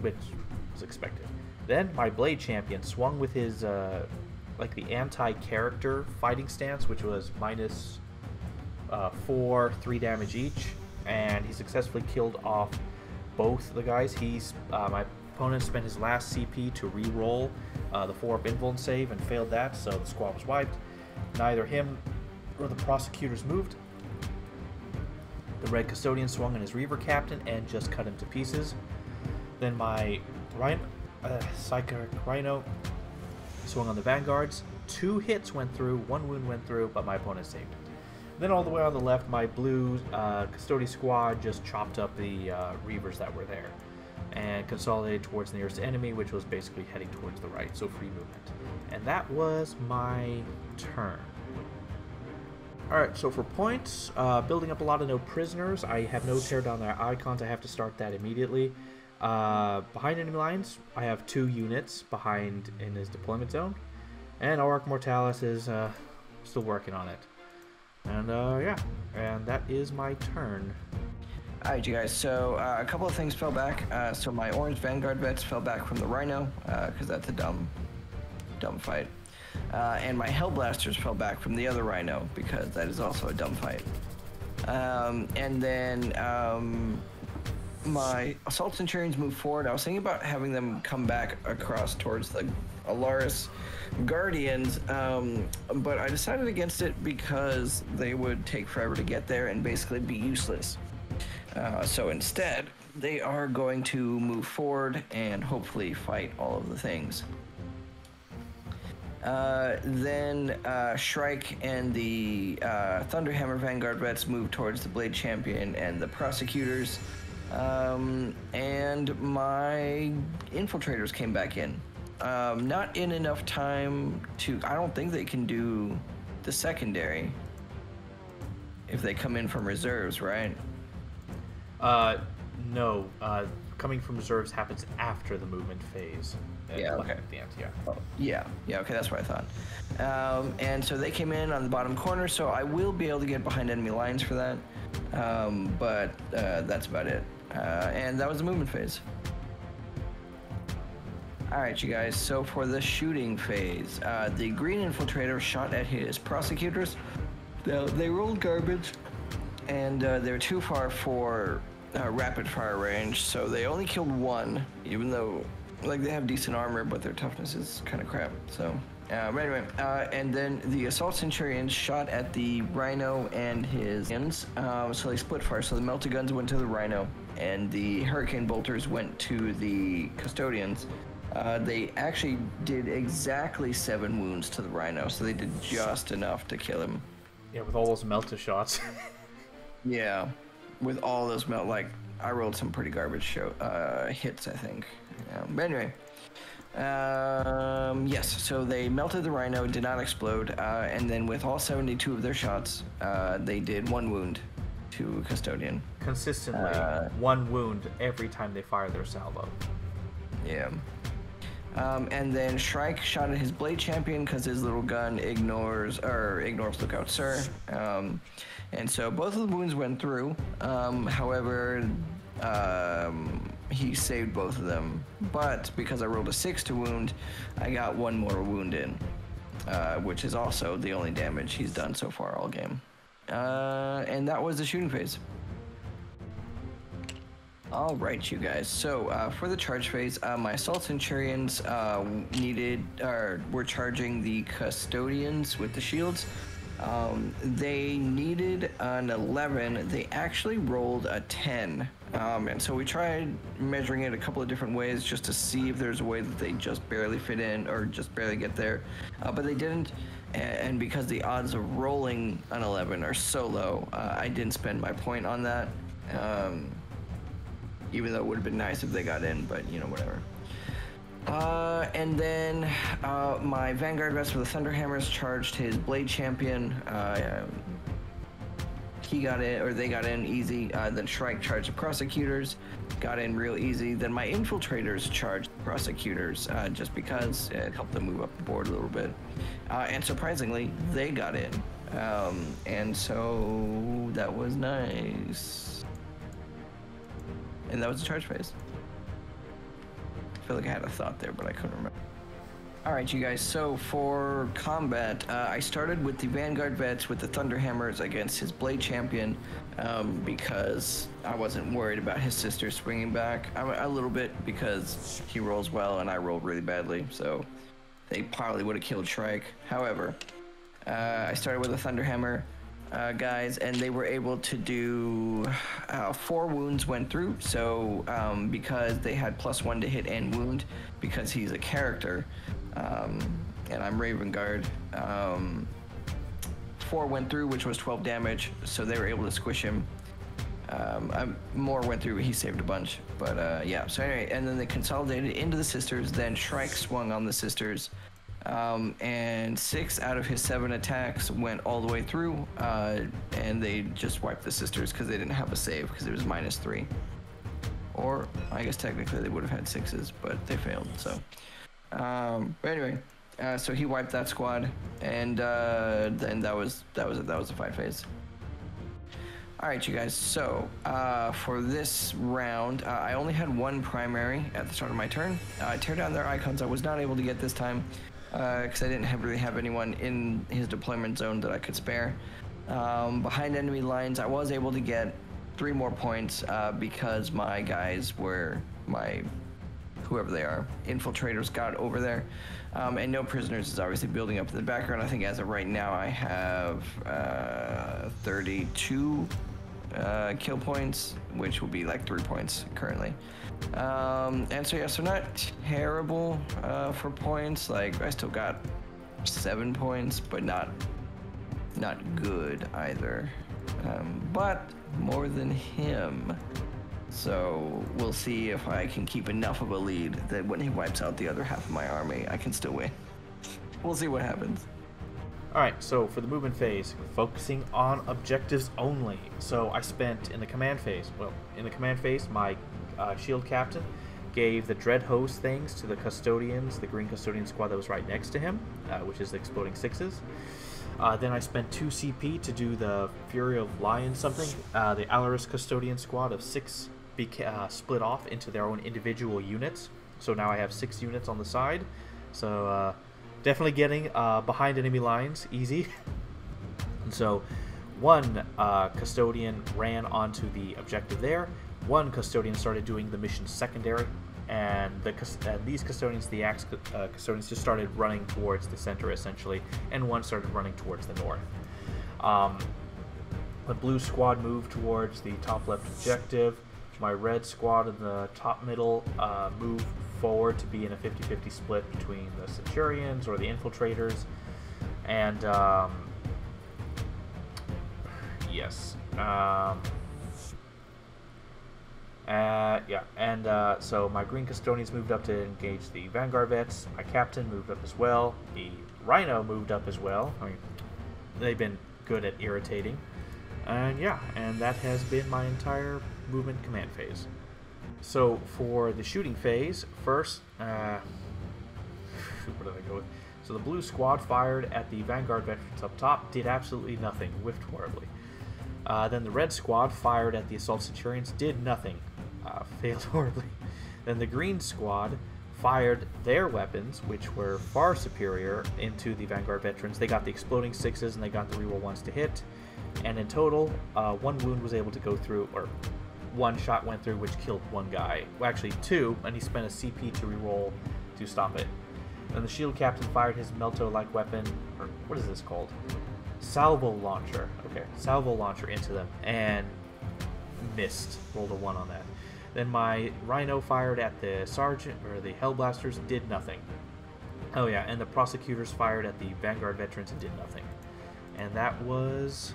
which was expected. Then my Blade Champion swung with his like the anti-character fighting stance, which was -4, 3 damage each, and he successfully killed off both the guys. My opponent spent his last CP to re-roll the 4-up invuln save and failed that, so the squad was wiped. Neither him or the Prosecutors moved. The red Custodian swung on his Reaver Captain and just cut him to pieces. Then my Psychic Rhino swung on the Vanguards. 2 hits went through, 1 wound went through, but my opponent saved it. Then all the way on the left, my blue Custodian squad just chopped up the Reavers that were there and consolidated towards the nearest enemy, which was basically heading towards the right, so free movement. And that was my turn. Alright, so for points, building up a lot of no prisoners. I have no tear down their icons. I have to start that immediately. Behind enemy lines, I have 2 units behind in his deployment zone. And Ark Mortalis is still working on it. And yeah, and that is my turn. Alright, you guys, so a couple of things fell back. So my orange Vanguard vets fell back from the Rhino, because that's a dumb fight. And my Hellblasters fell back from the other Rhino, because that is also a dumb fight. And then my Assault Centurions moved forward. I was thinking about having them come back across towards the Alaris Guardians, but I decided against it because they would take forever to get there and basically be useless. So instead, they are going to move forward and hopefully fight all of the things. Then Shrike and the Thunderhammer Vanguard vets move towards the Blade Champion and the Prosecutors. And my Infiltrators came back in. Not in enough time to... I don't think they can do the secondary if they come in from reserves, right? No. Coming from reserves happens after the movement phase. Yeah, okay. At the end, yeah. Oh, yeah, okay, that's what I thought. And so they came in on the bottom corner, so I will be able to get behind enemy lines for that. But that's about it. And that was the movement phase. Alright, you guys, so for the shooting phase, the green infiltrator shot at his Prosecutors, They rolled garbage, and they're too far for rapid fire range, so they only killed one, even though like they have decent armor, but their toughness is kind of crap. So anyway, and then the assault centurions shot at the rhino and his guns, so they split fire. So the melted guns went to the rhino, and the hurricane bolters went to the custodians. They actually did exactly 7 wounds to the rhino, so they did just enough to kill him. Yeah, with all those melter shots. Yeah, with all those I rolled some pretty garbage hits, I think. But anyway, yes, so they melted the rhino, did not explode, and then with all 72 of their shots, they did 1 wound to a custodian. Consistently, 1 wound every time they fire their salvo. Yeah. And then Shrike shot at his blade champion because his little gun ignores look out, sir. And so both of the wounds went through. However, he saved both of them. But because I rolled a 6 to wound, I got 1 more wound in, which is also the only damage he's done so far all game. And that was the shooting phase. All right, you guys. So for the charge phase, my assault centurions were charging the custodians with the shields. They needed an 11. They actually rolled a 10. And so we tried measuring it a couple of different ways just to see if there's a way that they just barely fit in or just barely get there. But they didn't. And because the odds of rolling an 11 are so low, I didn't spend my point on that. Even though it would have been nice if they got in, but you know, whatever. And then my Vanguard Vest with the Thunderhammers charged his Blade Champion. He got in, or they got in easy. Then Shrike charged the Prosecutors, got in real easy. Then my Infiltrators charged the Prosecutors just because it helped them move up the board a little bit. And surprisingly, they got in. And so that was nice. And that was the charge phase. I feel like I had a thought there, but I couldn't remember. Alright, you guys, so for combat, I started with the Vanguard Vets with the Thunderhammers against his Blade Champion because I wasn't worried about his sister swinging back. A little bit because he rolls well and I rolled really badly, so they probably would have killed Shrike. However, I started with a Thunderhammer. Guys, and they were able to do 4 wounds went through. So because they had +1 to hit and wound, because he's a character, and I'm Raven Guard, 4 went through, which was 12 damage. So they were able to squish him. More went through. He saved a bunch, but yeah. So anyway, and then they consolidated into the sisters. Then Shrike swung on the sisters. And 6 out of his 7 attacks went all the way through, and they just wiped the sisters because they didn't have a save because it was -3. Or I guess technically they would have had 6s, but they failed. So, but anyway, so he wiped that squad, and then that was the fight phase. All right, you guys. So for this round, I only had 1 primary at the start of my turn. Tear down their icons. I was not able to get this time. Because I didn't really have anyone in his deployment zone that I could spare. Behind enemy lines, I was able to get 3 more points because my guys were whoever they are, infiltrators got over there. And no prisoners is obviously building up in the background. I think as of right now, I have 32 kill points, which will be like 3 points currently. And so yeah, so not terrible for points. Like I still got 7 points, but not good either. But more than him. So we'll see if I can keep enough of a lead that when he wipes out the other half of my army, I can still win. We'll see what happens. Alright, so for the movement phase, focusing on objectives only. So I spent in the command phase, my shield captain gave the dread hose things to the custodians, the green custodian squad that was right next to him, which is the exploding 6s. Then I spent 2 CP to do the Fury of Lion something. The Alaris custodian squad of 6 split off into their own individual units. So now I have 6 units on the side. So definitely getting behind enemy lines easy. And so one custodian ran onto the objective there. One custodian started doing the mission secondary, and these custodians, the Arks custodians, just started running towards the center essentially, and one started running towards the north. The blue squad moved towards the top left objective. My red squad in the top middle moved forward to be in a 50-50 split between the Centurions or the Infiltrators, and yes. So my green custodians moved up to engage the Vanguard vets. My captain moved up as well. The Rhino moved up as well. I mean, they've been good at irritating. And yeah, and that has been my entire movement command phase. So for the shooting phase, first, where did I go with? So the blue squad fired at the Vanguard veterans up top, did absolutely nothing, whiffed horribly. Then the red squad fired at the assault Centurions, did nothing, failed horribly. Then the green squad fired their weapons, which were far superior, into the Vanguard veterans. They got the exploding sixes and they got the reroll ones to hit. And in total, one wound was able to go through, or one shot went through, which killed one guy. Well, actually two, and he spent a CP to reroll to stop it. Then the shield captain fired his Melto-like weapon, or what is this called? Salvo launcher. Okay, salvo launcher into them, and missed. Rolled a 1 on that. Then my Rhino fired at the Sergeant, or the Hellblasters, did nothing. Oh yeah, and the prosecutors fired at the Vanguard veterans and did nothing. And that was...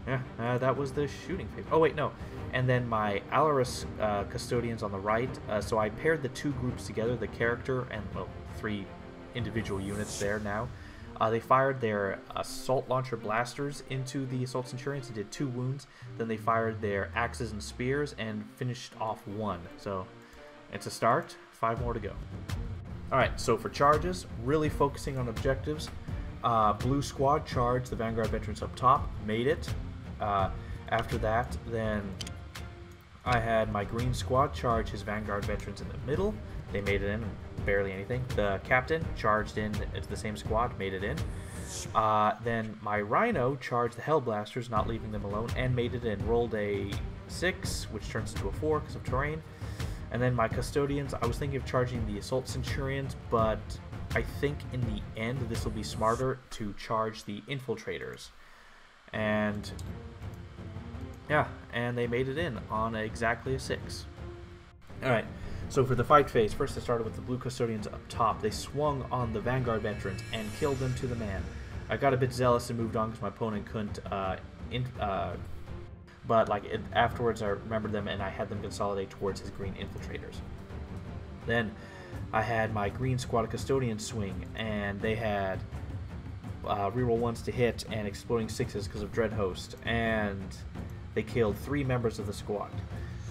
yeah, that was the shooting phase. Oh wait, no. And then my Alaris custodians on the right, so I paired the two groups together, the character and, well, 3 individual units there now. They fired their assault launcher blasters into the assault Centurions and did 2 wounds. Then they fired their axes and spears and finished off 1. So it's a start, 5 more to go. Alright, so for charges, really focusing on objectives. Blue squad charged the Vanguard veterans up top, made it. After that, then I had my green squad charge his Vanguard veterans in the middle. They made it in, barely anything. The captain charged in into the same squad, made it in. Then my Rhino charged the Hellblasters, not leaving them alone, and made it in. Rolled a 6, which turns into a 4 because of terrain. And then my Custodians, I was thinking of charging the Assault Centurions, but I think in the end this will be smarter to charge the Infiltrators. And yeah, and they made it in on exactly a 6. Alright, so for the fight phase, first I started with the blue Custodians up top. They swung on the Vanguard veterans and killed them to the man. I got a bit zealous and moved on because my opponent couldn't, but like afterwards I remembered them and I had them consolidate towards his green Infiltrators. Then I had my green squad of Custodians swing, and they had reroll 1s to hit and exploding 6s because of Dread Host, and they killed 3 members of the squad.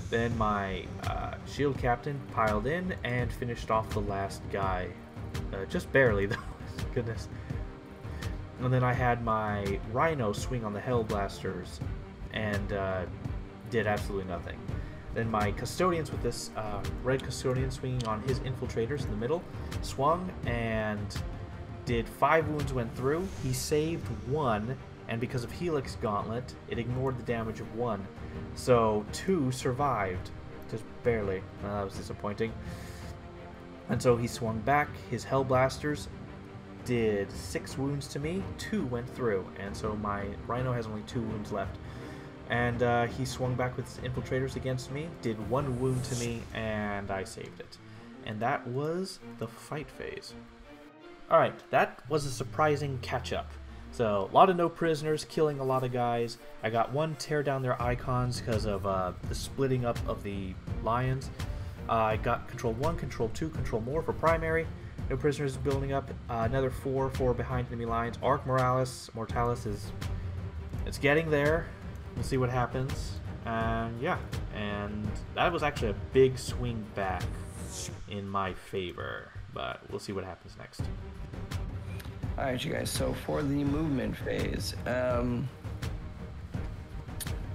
Then my shield captain piled in and finished off the last guy, just barely though, goodness. And then I had my Rhino swing on the Hellblasters and did absolutely nothing. Then my Custodians with this red Custodian swinging on his Infiltrators in the middle, swung and did 5 wounds, went through. He saved 1, and because of Helix Gauntlet, it ignored the damage of 1. So 2 survived, just barely. That was disappointing. And so he swung back. His Hellblasters did 6 wounds to me, 2 went through, and so my Rhino has only 2 wounds left. And he swung back with his Infiltrators against me, did 1 wound to me, and I saved it. And that was the fight phase. Alright, that was a surprising catch-up. So, a lot of no prisoners, killing a lot of guys. I got 1 tear down their icons because of the splitting up of the lions. I got control 1, control 2, control more for primary. No prisoners building up. Another 4 behind enemy lines. Ark Mortalis is... it's getting there. We'll see what happens. Yeah, and that was actually a big swing back in my favor, but we'll see what happens next. Alright, you guys, so for the movement phase,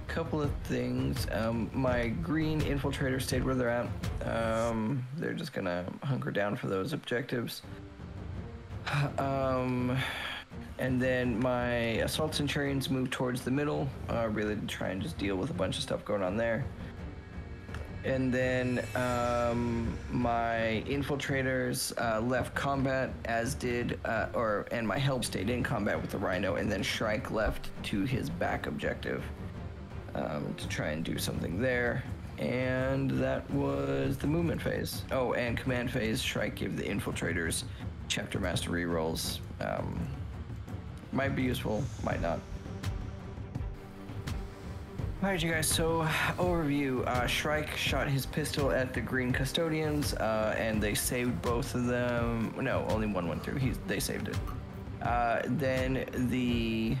couple of things. My green Infiltrators stayed where they're at. They're just gonna hunker down for those objectives. And then my assault centurions moved towards the middle, really to try and just deal with a bunch of stuff going on there. And then my infiltrators left combat, as did, and my help stayed in combat with the Rhino, and then Shrike left to his back objective to try and do something there. And that was the movement phase. Oh, and command phase, Shrike gave the infiltrators chapter master rerolls. Might be useful, might not. Alright, you guys, so overview. Shrike shot his pistol at the green custodians, and they saved both of them. No, only one went through. They saved it. Then the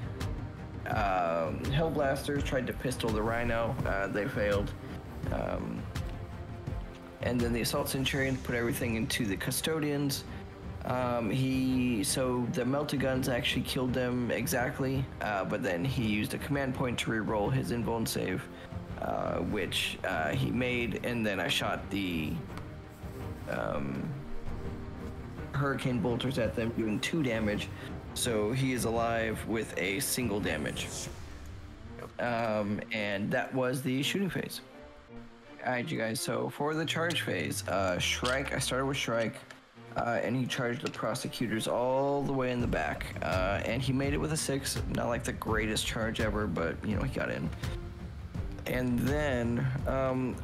Hellblasters tried to pistol the Rhino. They failed. And then the Assault Centurions put everything into the Custodians. So the melted guns actually killed them exactly, but then he used a command point to reroll his invuln save, which he made, and then I shot the hurricane bolters at them, doing 2 damage, so he is alive with a single damage. And that was the shooting phase. Alright, you guys, so for the charge phase, Shrike, I started with Shrike. And he charged the prosecutors all the way in the back. And he made it with a 6. Not like the greatest charge ever, but, you know, he got in. And then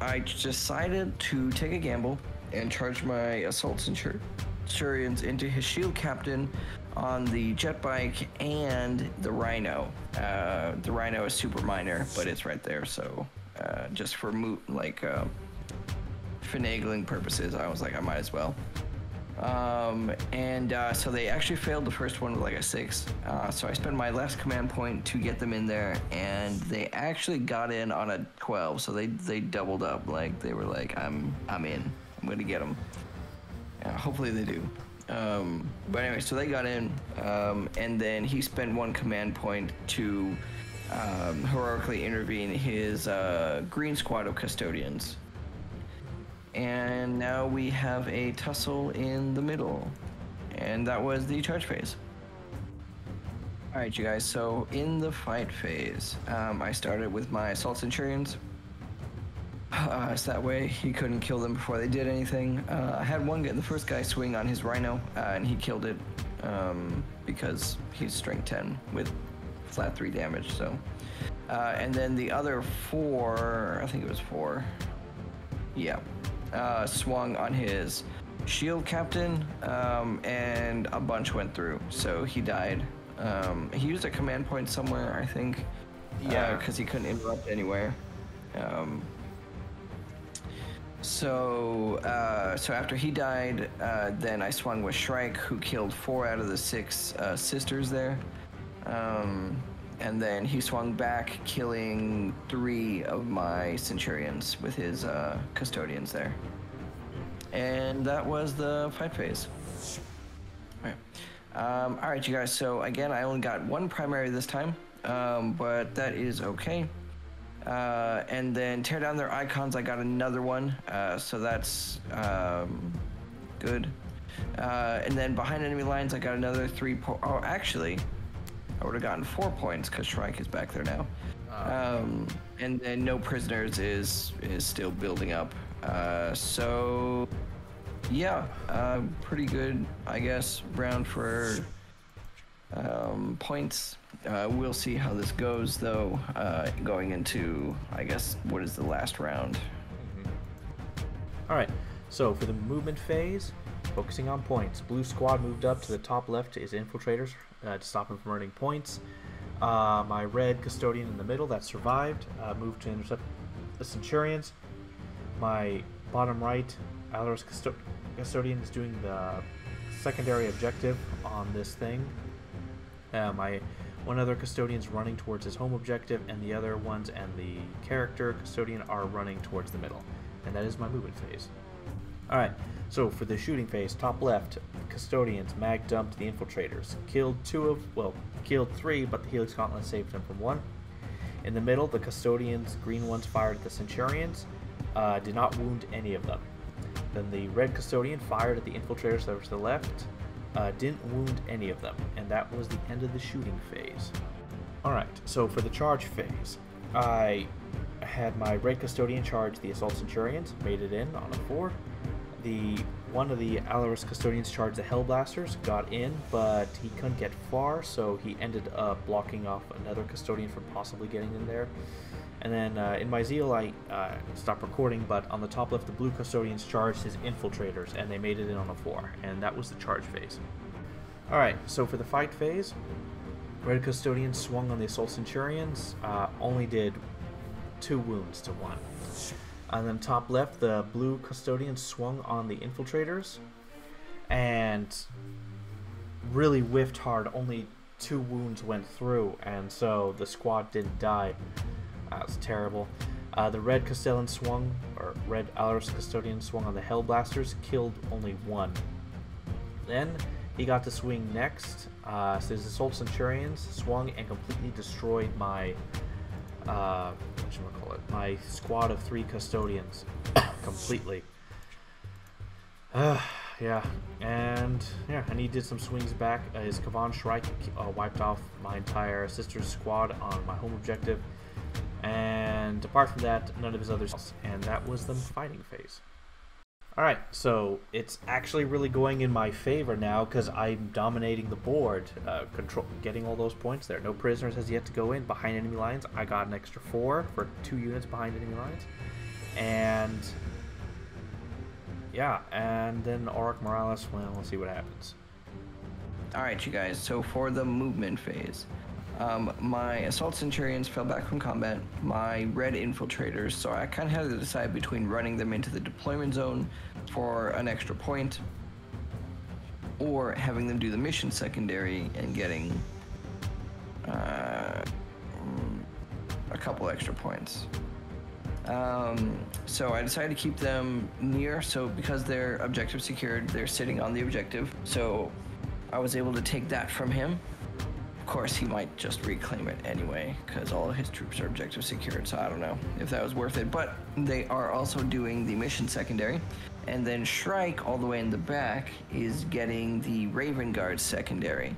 I decided to take a gamble and charge my Assault Centurions into his shield captain on the jet bike and the Rhino. The Rhino is super minor, but it's right there, so just for finagling purposes, I was like, I might as well. So they actually failed the first one with like a 6. So I spent my last command point to get them in there, and they actually got in on a 12. So they doubled up. Like they were like, I'm in. I'm gonna get them. Hopefully they do. But anyway, so they got in, and then he spent 1 command point to heroically intervene his green squad of custodians. And now we have a tussle in the middle. And that was the charge phase. Alright, you guys, so in the fight phase, I started with my Assault Centurions. So that way he couldn't kill them before they did anything. I had the first guy swing on his Rhino, and he killed it because he's strength 10 with flat 3 damage, so. And then the other 4, I think it was 4. Yeah. Swung on his shield captain, and a bunch went through, so he died. He used a command point somewhere, I think. Yeah, because he couldn't interrupt anywhere. So after he died, then I swung with Shrike, who killed 4 out of the 6 sisters there. And then he swung back, killing 3 of my Centurions with his Custodians there. And that was the fight phase. Alright, you guys, so again, I only got 1 primary this time, but that is okay. And then tear down their icons, I got another one, so that's good. And then behind enemy lines, I got another 3 oh, actually, I would have gotten 4 points because Shrike is back there now. And then no prisoners is still building up. So yeah, pretty good, I guess, round for points. We'll see how this goes though, going into, I guess, what is the last round. Alright, so for the movement phase, focusing on points. Blue squad moved up to the top left to his infiltrators to stop him from earning points. My red custodian in the middle that survived moved to intercept the Centurions. My bottom right Alor's custodian is doing the secondary objective on this thing. My one other custodian's running towards his home objective, and the other ones and the character custodian are running towards the middle. And that is my movement phase. Alright, so for the shooting phase, top left, custodians mag dumped the infiltrators. Killed 3, but the Helix Gauntlet saved him from 1. In the middle, the custodians, green ones, fired at the Centurions. Did not wound any of them. Then the red custodian fired at the infiltrators that were to the left. Didn't wound any of them. And that was the end of the shooting phase. Alright, so for the charge phase, I had my Red Custodian charge the Assault Centurions, made it in on a 4. One of the Alaris Custodians charged the Hellblasters, got in, but he couldn't get far, so he ended up blocking off another Custodian from possibly getting in there. And then in my zeal, I stopped recording, but on the top left, the Blue Custodians charged his Infiltrators, and they made it in on a 4, and that was the charge phase. Alright, so for the fight phase, Red Custodian swung on the Assault Centurions, only did 2 wounds to 1. And then top left, the Blue Custodian swung on the Infiltrators, and really whiffed hard, only 2 wounds went through, and so the squad didn't die. That's terrible. The Red Custodian swung, or Red Alaris Custodian swung on the Hellblasters, killed only 1. Then he got to swing next, so his Assault Centurions swung and completely destroyed my, my squad of 3 Custodians, completely. Yeah, and he did some swings back. His Kavan Shrike wiped off my entire sister's squad on my home objective. And apart from that, none of his others, and that was the fighting phase. Alright, so it's actually really going in my favor now because I'm dominating the board, getting all those points there. No prisoners has yet to go in behind enemy lines. I got an extra 4 for 2 units behind enemy lines. And yeah, and then Auric Morales, well, we'll see what happens. Alright, you guys, so for the movement phase, my Assault Centurions fell back from combat, my Red Infiltrators, so I kind of had to decide between running them into the deployment zone for an extra point, or having them do the mission secondary and getting a couple extra points. So I decided to keep them near, so because their objective secured, they're sitting on the objective, so I was able to take that from him. Of course, he might just reclaim it anyway, because all of his troops are objective secured, so I don't know if that was worth it. But they are also doing the mission secondary, and then Shrike, all the way in the back, is getting the Raven Guard secondary.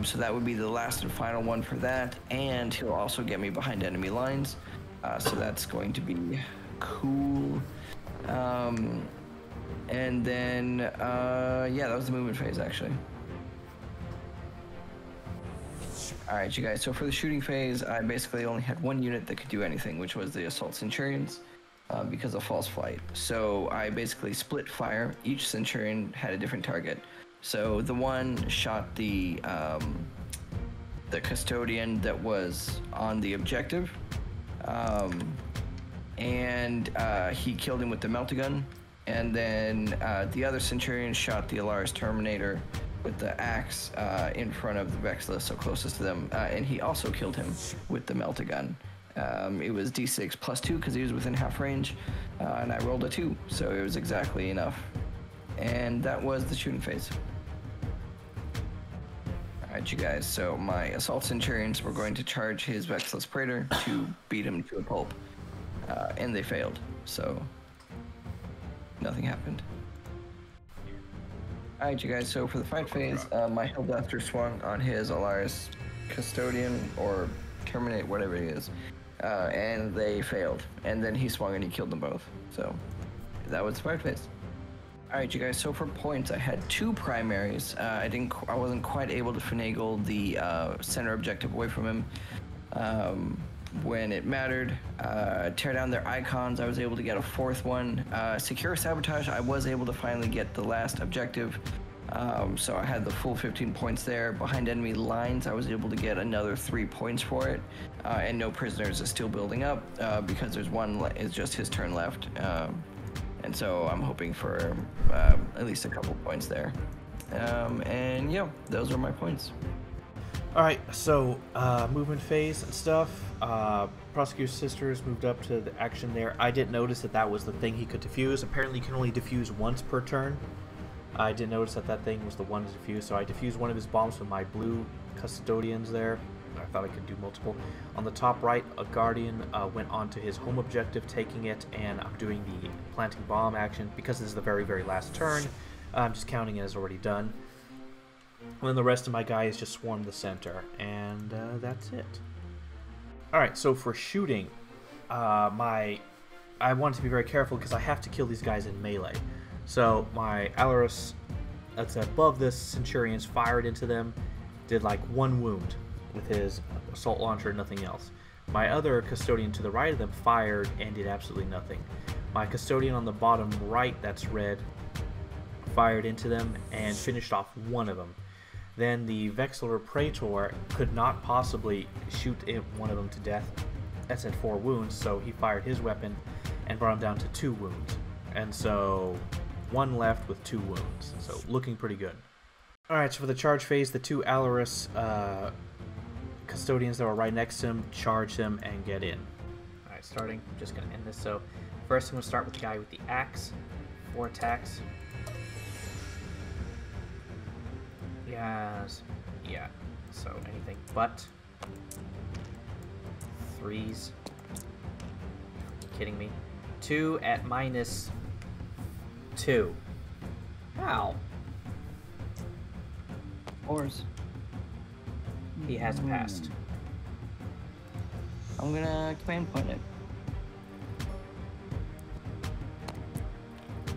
So that would be the last and final one for that, and he'll also get me behind enemy lines, so that's going to be cool. And then, yeah, that was the movement phase, actually. Alright, you guys, so for the shooting phase, I basically only had 1 unit that could do anything, which was the Assault Centurions, because of false flight. So I basically split fire. Each Centurion had a different target. So the one shot the Custodian that was on the objective, and he killed him with the Meltagun. And then the other Centurion shot the Alaris Terminator with the axe in front of the Vexillus, so closest to them, and he also killed him with the Meltagun. It was d6 plus 2 because he was within half range, and I rolled a 2, so it was exactly enough. And that was the shooting phase. Alright, you guys, so my Assault Centurions were going to charge his Vexillus Praetor to beat him to a pulp, and they failed, so nothing happened. Alright, you guys, so for the fight phase, my Hellblaster swung on his Alaris Custodian, or Terminate, whatever he is, and they failed. And then he swung and he killed them both. So, that was the fight phase. Alright, you guys, so for points, I had 2 primaries. I wasn't quite able to finagle the center objective away from him when it mattered. Tear down their icons, I was able to get a 4th one. Secure Sabotage, I was able to finally get the last objective. So I had the full 15 points there. Behind enemy lines, I was able to get another 3 points for it. And no prisoners is still building up, because there's it's just his turn left. And so I'm hoping for at least a couple points there. And yeah, those are my points. Alright, so movement phase and stuff. Prosecutor's Sisters moved up to the action there. I didn't notice that that was the thing he could defuse. Apparently you can only defuse once per turn. I didn't notice that that thing was the one to defuse, so I defused one of his bombs with my blue Custodians there. I thought I could do multiple. On the top right, a Guardian went onto his home objective, taking it, and I'm doing the planting bomb action. Because this is the very, very last turn, I'm just counting it as already done. And then the rest of my guys just swarm the center, and that's it. Alright, so for shooting, I want to be very careful because I have to kill these guys in melee. So my Alarus that's above the Centurions fired into them, did like 1 wound with his assault launcher, nothing else. My other Custodian to the right of them fired and did absolutely nothing. My Custodian on the bottom right, that's red, fired into them and finished off 1 of them. Then the Vexillor Praetor could not possibly shoot one of them to death. That's at 4 wounds, so he fired his weapon and brought him down to 2 wounds. And so 1 left with 2 wounds, so looking pretty good. Alright, so for the charge phase, the 2 Alarus Custodians that were right next to him, charge him and get in. Alright, starting, I'm just going to end this. So first I'm going to start with the guy with the axe, 4 attacks. Yes, yeah, so anything but 3s. Are you kidding me? 2 at -2. Wow. 4s. He has passed. I'm gonna command point it.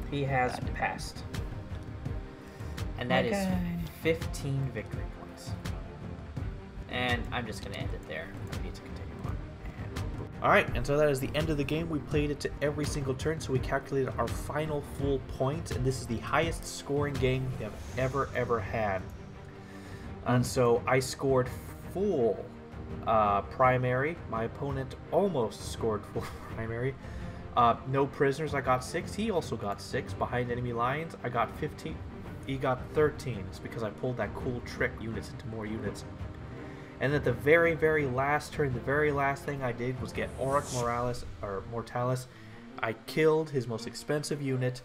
He has passed. And that is 15 victory points. And I'm just going to end it there. I need to continue on. Alright, and so that is the end of the game. We played it to every single turn, so we calculated our final full points, and this is the highest scoring game we have ever had. And so I scored full primary. My opponent almost scored full primary. No prisoners, I got 6. He also got 6. Behind enemy lines, I got 15. He got 13. It's because I pulled that cool trick, units into more units. And at the very, very last turn, the very last thing I did was get Auric Mortalis. I killed his most expensive unit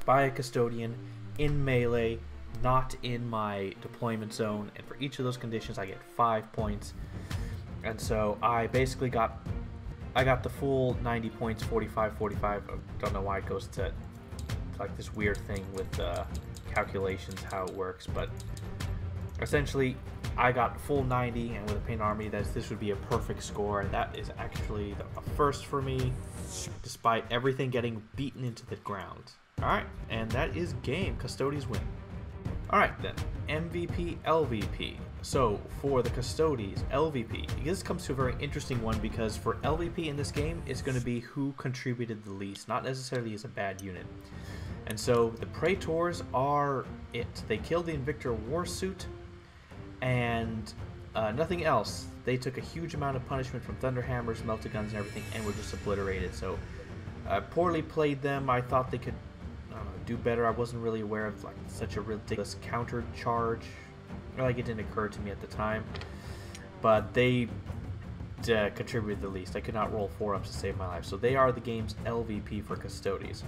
by a Custodian in melee, not in my deployment zone. And for each of those conditions, I get 5 points. And so I basically got the full 90 points, 45, 45. I don't know why it goes to like this weird thing with calculations, how it works, but essentially I got full 90, and with a paint army, this would be a perfect score, and that is actually a first for me, despite everything getting beaten into the ground. Alright, and that is game. Custodes win. Alright then, MVP, LVP. So for the Custodes, LVP, this comes to a very interesting one, because for LVP in this game, it's going to be who contributed the least, not necessarily as a bad unit. And so the Praetors are it. They killed the Invictor Warsuit and nothing else. They took a huge amount of punishment from Thunderhammers, Melted Guns, and everything, and were just obliterated. So poorly played them. I thought they could do better. I wasn't really aware of like such a ridiculous counter charge. Like it didn't occur to me at the time. But they contributed the least. I could not roll 4-ups to save my life. So they are the game's LVP for Custodes.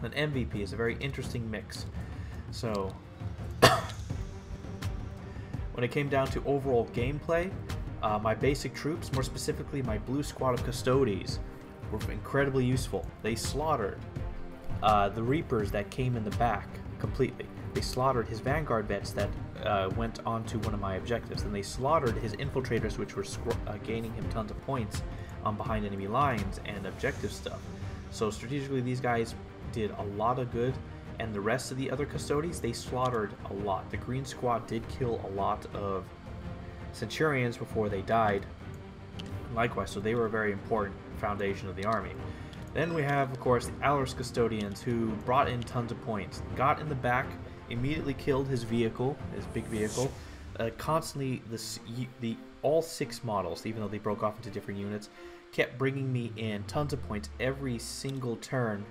An MVP is a very interesting mix. So when it came down to overall gameplay, my basic troops, more specifically my blue squad of Custodes, were incredibly useful. They slaughtered the Reapers that came in the back completely. They slaughtered his Vanguard vets that went onto one of my objectives. And they slaughtered his infiltrators, which were gaining him tons of points on behind enemy lines and objective stuff. So strategically, these guys did a lot of good, and the rest of the other Custodes, they slaughtered a lot. The green squad did kill a lot of Centurions before they died. Likewise, so they were a very important foundation of the army. Then we have, of course, the Alarus Custodians, who brought in tons of points. Got in the back, immediately killed his vehicle, his big vehicle. Constantly, all 6 models, even though they broke off into different units, kept bringing me in tons of points every single turn.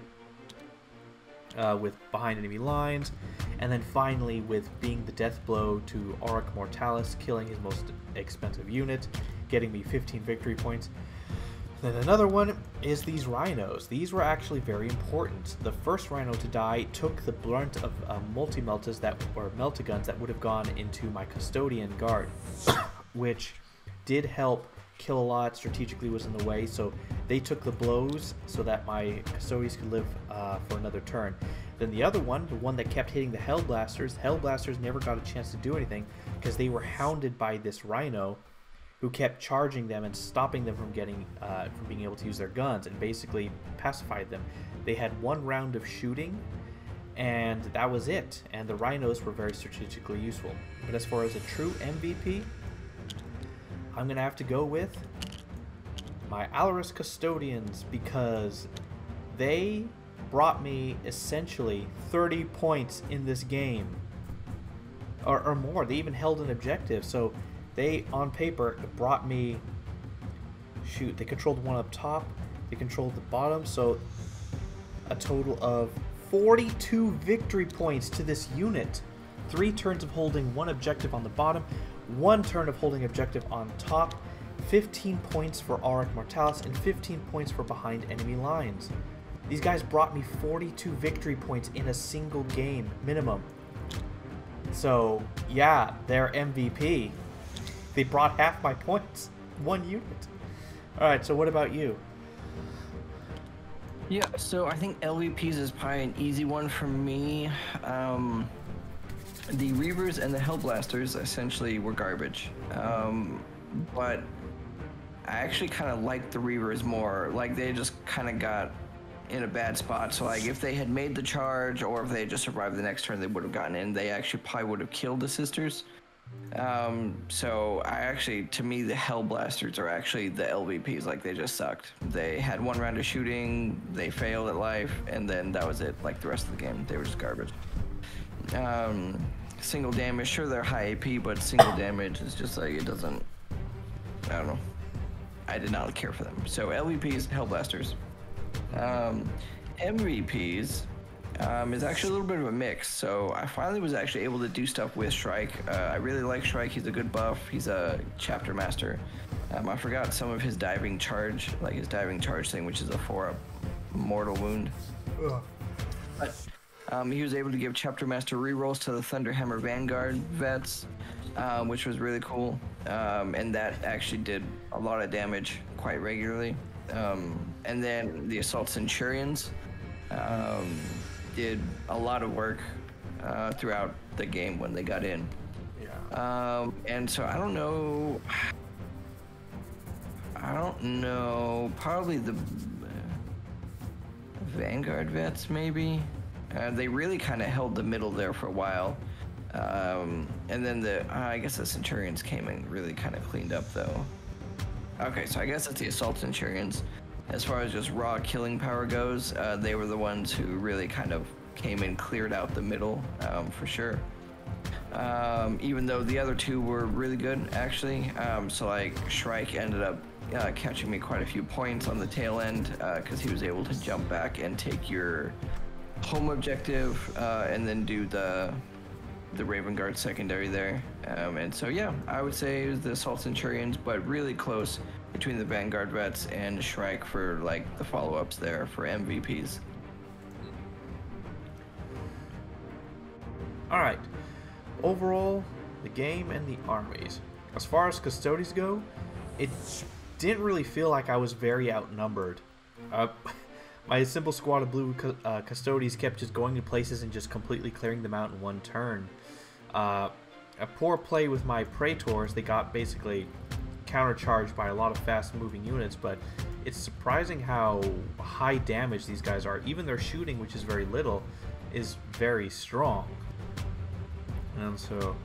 With behind enemy lines, and then finally with being the death blow to Auric Mortalis, killing his most expensive unit, getting me 15 victory points. Then another one is these rhinos. These were actually very important. The first rhino to die took the brunt of multi-meltas or meltaguns that would have gone into my Custodian guard, which did help kill a lot. Strategically was in the way, so they took the blows so that my Custodes could live for another turn. Then the other one, the one that kept hitting the Hellblasters never got a chance to do anything because they were hounded by this Rhino who kept charging them and stopping them from getting from being able to use their guns, and basically pacified them. They had one round of shooting, and that was it. And the Rhinos were very strategically useful. But as far as a true MVP, I'm gonna have to go with my Alaris Custodians, because they brought me essentially 30 points in this game, or more. They even held an objective, so they, on paper, brought me, shoot, they controlled one up top, they controlled the bottom, so a total of 42 victory points to this unit. 3 turns of holding one objective on the bottom, 1 turn of holding objective on top, 15 points for Auric Mortalis, and 15 points for behind enemy lines. These guys brought me 42 victory points in a single game, minimum. So, yeah, they're MVP. They brought half my points. 1 unit. Alright, so what about you? Yeah, so I think LVPs is probably an easy one for me. The Reavers and the Hellblasters essentially were garbage. But I actually kind of liked the Reavers more. Like, they just kind of got in a bad spot. So, like, if they had made the charge, or if they had just survived the next turn, they would have gotten in. They actually probably would have killed the sisters. So I actually, to me, the Hellblasters are actually the LVPs. Like, they just sucked. They had 1 round of shooting, they failed at life, and then that was it. Like, the rest of the game, they were just garbage. Single damage, sure, they're high AP, but single damage is just like, it doesn't, I don't know. I did not care for them. So LVPs, Hellblasters. MVPs is actually a little bit of a mix. So I finally was actually able to do stuff with Shrike. I really like Shrike. He's a good buff. He's a chapter master. I forgot some of his diving charge, like his diving charge thing, which is a 4-up mortal wound. Ugh. But he was able to give chapter master rerolls to the Thunderhammer Vanguard vets, which was really cool. And that actually did a lot of damage quite regularly. And then the Assault Centurions did a lot of work throughout the game when they got in. Yeah. And so I don't know, probably the Vanguard vets maybe. They really kind of held the middle there for a while. And then I guess the Centurions came and really kind of cleaned up though. Okay, so I guess it's the Assault Centurions. As far as just raw killing power goes, they were the ones who really kind of came and cleared out the middle, for sure. Even though the other 2 were really good, actually. So like Shrike ended up catching me quite a few points on the tail end, because he was able to jump back and take your home objective, and then do the Raven Guard secondary there. And so yeah, I would say it was the Assault Centurions, but really close between the Vanguard vets and Shrike for like the follow-ups there for MVPs. Alright, overall, the game and the armies. As far as Custodes go, it didn't really feel like I was very outnumbered. My simple squad of blue Custodes kept just going to places and just completely clearing them out in 1 turn. A poor play with my Praetors, they got basically countercharged by a lot of fast-moving units, but it's surprising how high damage these guys are. Even their shooting, which is very little, is very strong. And so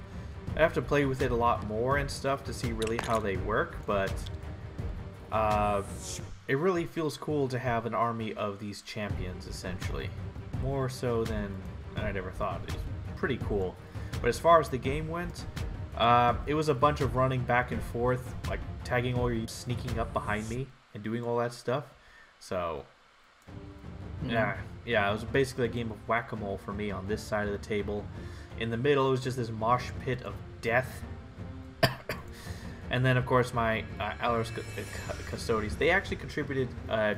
I have to play with it a lot more and stuff to see really how they work, but it really feels cool to have an army of these champions, essentially. More so than I never thought. It's pretty cool. But as far as the game went, it was a bunch of running back and forth, like tagging all your, sneaking up behind me and doing all that stuff. So yeah, it was basically a game of whack-a-mole for me on this side of the table. In the middle, it was just this mosh pit of death. And then, of course, my Alaris Custodes, they actually contributed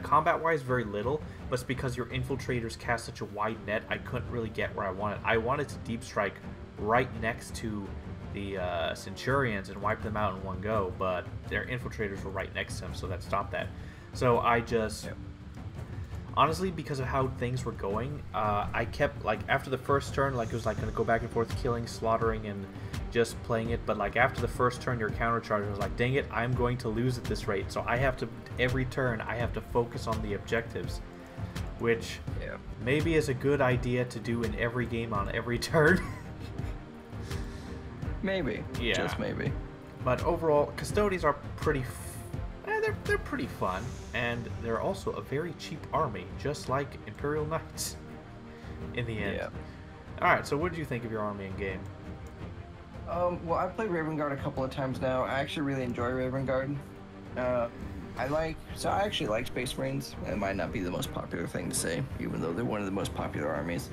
combat-wise very little, but it's because your infiltrators cast such a wide net, I couldn't really get where I wanted. I wanted to deep strike right next to the Centurions and wipe them out in 1 go, but their infiltrators were right next to them, so that stopped that. So I just honestly, because of how things were going, I kept, like, after the first turn, like, it was, like, going to go back and forth, killing, slaughtering, and just playing it. But, like, after the first turn, your countercharge was like, dang it, I'm going to lose at this rate. So I have to, every turn, I have to focus on the objectives, which maybe is a good idea to do in every game on every turn. Maybe. Yeah. Just maybe. But overall, Custodes are pretty they're pretty fun, and they're also a very cheap army, just like Imperial Knights in the end. Yeah. Alright, so what did you think of your army in game? Well, I've played Raven Guard a couple of times now. I actually really enjoy Raven Guard. I actually like Space Marines. It might not be the most popular thing to say, even though they're one of the most popular armies.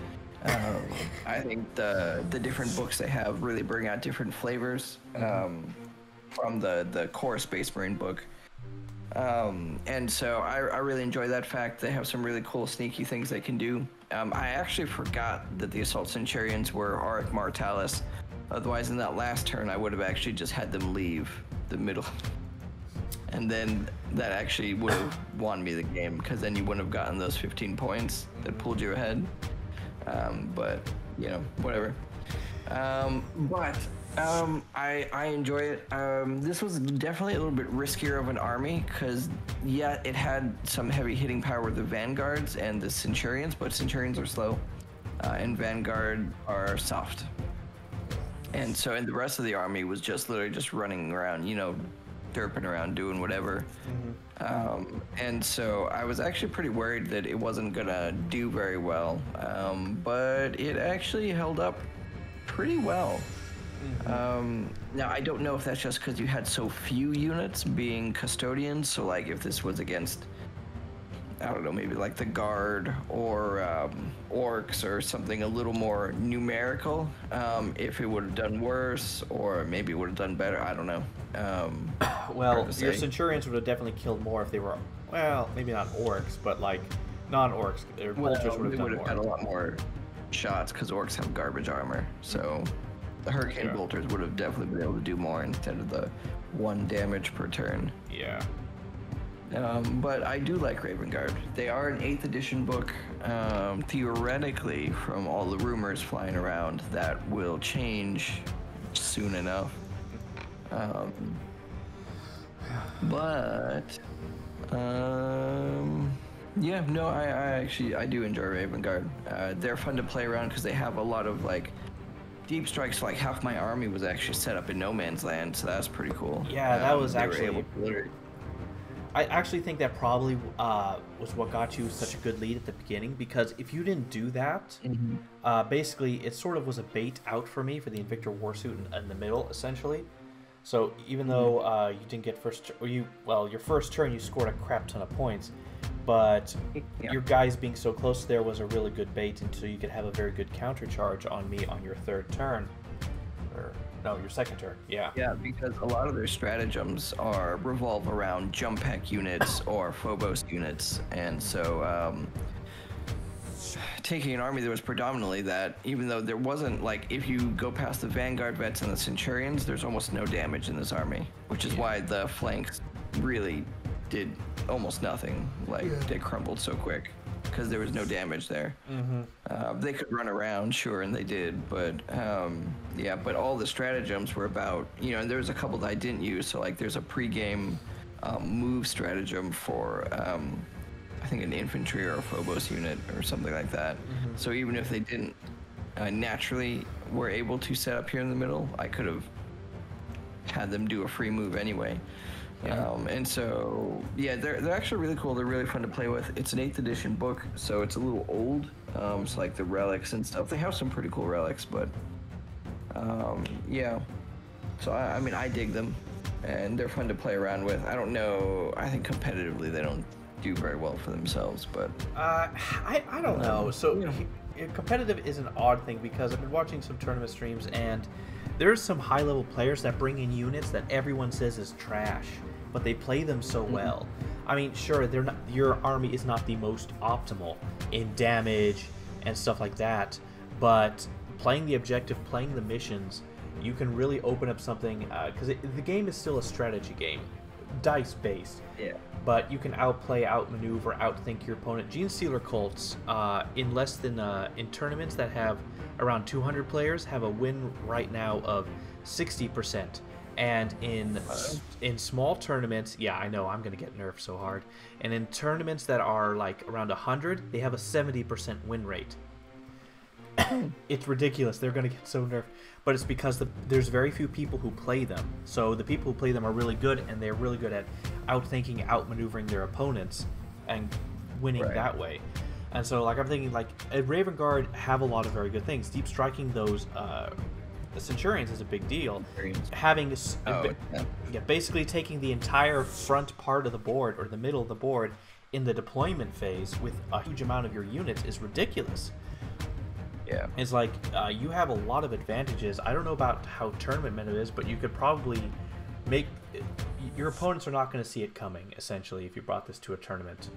I think the different books they have really bring out different flavors from the core Space Marine book. And so I really enjoy that fact. They have some really cool sneaky things they can do. I actually forgot that the Assault Centurions were Auric Mortalis. Otherwise, in that last turn, I would have actually just had them leave the middle. And then that actually would have won me the game, because then you wouldn't have gotten those 15 points that pulled you ahead. But, you know, whatever. I enjoy it. This was definitely a little bit riskier of an army, because, yeah, it had some heavy hitting power with the Vanguards and the Centurions, but Centurions are slow, and Vanguard are soft. And so, and the rest of the army was just literally just running around, you know, derping around, doing whatever. And so I was actually pretty worried that it wasn't gonna do very well, but it actually held up pretty well. Now, I don't know if that's just because you had so few units being custodians, so like if this was against, I don't know, maybe like the Guard or Orcs or something a little more numerical, if it would have done worse, or maybe it would have done better, I don't know. Well, your Centurions would have definitely killed more if they were, well, maybe not Orcs, but like non-Orcs. Their Bolters would have done more. Had a lot more shots, because Orcs have garbage armor, so the Hurricane Bolters would have definitely been able to do more instead of the 1 damage per turn. Yeah. But I do like Raven Guard. They are an 8th edition book. Theoretically, from all the rumors flying around, that will change soon enough. Yeah, no, I do enjoy Raven Guard. They're fun to play around because they have a lot of like deep strikes. Like half my army was actually set up in no man's land, so that's pretty cool. Yeah, that was actually. I actually think that probably was what got you such a good lead at the beginning, because if you didn't do that, basically it sort of was a bait out for me for the Invictor Warsuit in the middle, essentially. So even though you didn't get your first turn you scored a crap ton of points, but your guys being so close there was a really good bait until you could have a very good counter charge on me on your third turn. No, your second turn, yeah. Yeah, because a lot of their stratagems revolve around jump pack units or Phobos units, and so taking an army that was predominantly that, even though there wasn't, like, if you go past the Vanguard vets and the Centurions, there's almost no damage in this army, which is why the flanks really did almost nothing. Like, they crumbled so quick, because there was no damage there. They could run around, sure, and they did, but yeah, but all the stratagems were about, you know, and there's a couple that I didn't use, so like there's a pre-game move stratagem for, I think an infantry or a Phobos unit or something like that. So even if they didn't naturally were able to set up here in the middle, I could have had them do a free move anyway. And so, yeah, they're actually really cool. They're really fun to play with. It's an 8th edition book, so it's a little old. So like the relics and stuff. They have some pretty cool relics, but yeah. So I mean, I dig them, and they're fun to play around with. I don't know. I think competitively they don't do very well for themselves, but I don't know. So competitive is an odd thing, because I've been watching some tournament streams, and there's some high-level players that bring in units that everyone says is trash, but they play them so well. I mean, sure, they're not, your army is not the most optimal in damage and stuff like that, but playing the objective, playing the missions, you can really open up something, because the game is still a strategy game, dice based. Yeah. But you can outplay, outmaneuver, outthink your opponent. Gene Stealer cults in less than in tournaments that have around 200 players have a win right now of 60%. And in small tournaments, yeah, I know I'm gonna get nerfed so hard. And in tournaments that are like around 100, they have a 70% win rate. It's ridiculous. They're gonna get so nerfed, but it's because there's very few people who play them. So the people who play them are really good, and they're really good at outthinking, outmaneuvering their opponents, and winning that way. And so, like, I'm thinking, like, Raven Guard have a lot of very good things. Deep striking those Centurions is a big deal. Having basically taking the entire front part of the board or the middle of the board in the deployment phase with a huge amount of your units is ridiculous. Yeah. It's like you have a lot of advantages. I don't know about how tournament meta is, but you could probably make your opponents are not going to see it coming. Essentially, if you brought this to a tournament,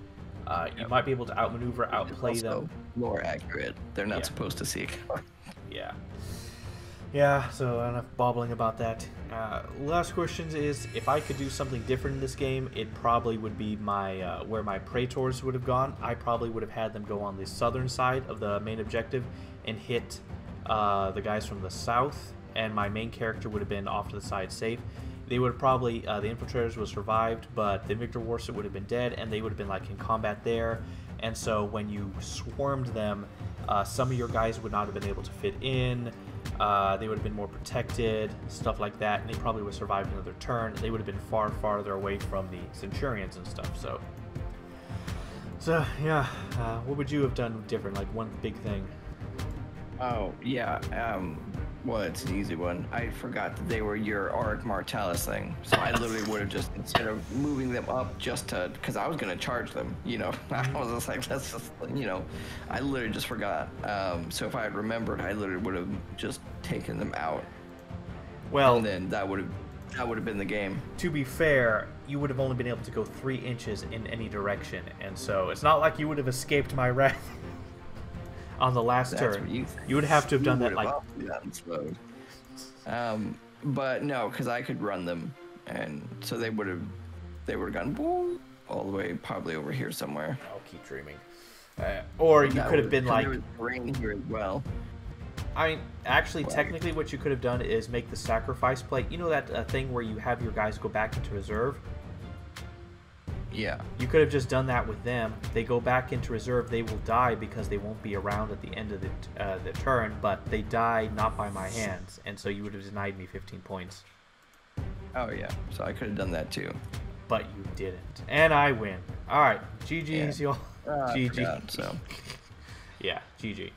you might be able to outmaneuver, outplay them. More accurate. They're not supposed to see it coming. Yeah. Yeah. So enough bobbling about that. Last question is, if I could do something different in this game, it probably would be my where my Praetors would have gone. I probably would have had them go on the southern side of the main objective and hit the guys from the south, and my main character would have been off to the side safe. They would have probably, the infiltrators would have survived, but the Invictor Warsuit would have been dead, and they would have been like in combat there. And so when you swarmed them, some of your guys would not have been able to fit in. They would have been more protected, stuff like that, and they probably would have survived another turn. They would have been far farther away from the Centurions and stuff. So yeah, what would you have done different? Like one big thing. Oh yeah, well, it's an easy one. I forgot that they were your Ark Martalis thing, so I literally would have just, instead of moving them up just to, because I was gonna charge them, you know, I was just like, that's just, you know, I literally just forgot. So if I had remembered, I literally would have just taken them out. Well, and then that would have been the game. To be fair, you would have only been able to go 3 inches in any direction, and so it's not like you would have escaped my wrath. On the last turn, you would have to have done that like. But no, because I could run them, and so they would have gone all the way probably over here somewhere. I'll keep dreaming. Or you could have been like. Rain here as well. I mean, actually, technically, what you could have done is make the sacrifice play. You know that thing where you have your guys go back into reserve. Yeah. You could have just done that with them. They go back into reserve. They will die because they won't be around at the end of the turn, but they die not by my hands, and so you would have denied me 15 points. Oh, yeah. So I could have done that, too. But you didn't. And I win. All right. GG's, y'all. GG. So. Yeah, GG.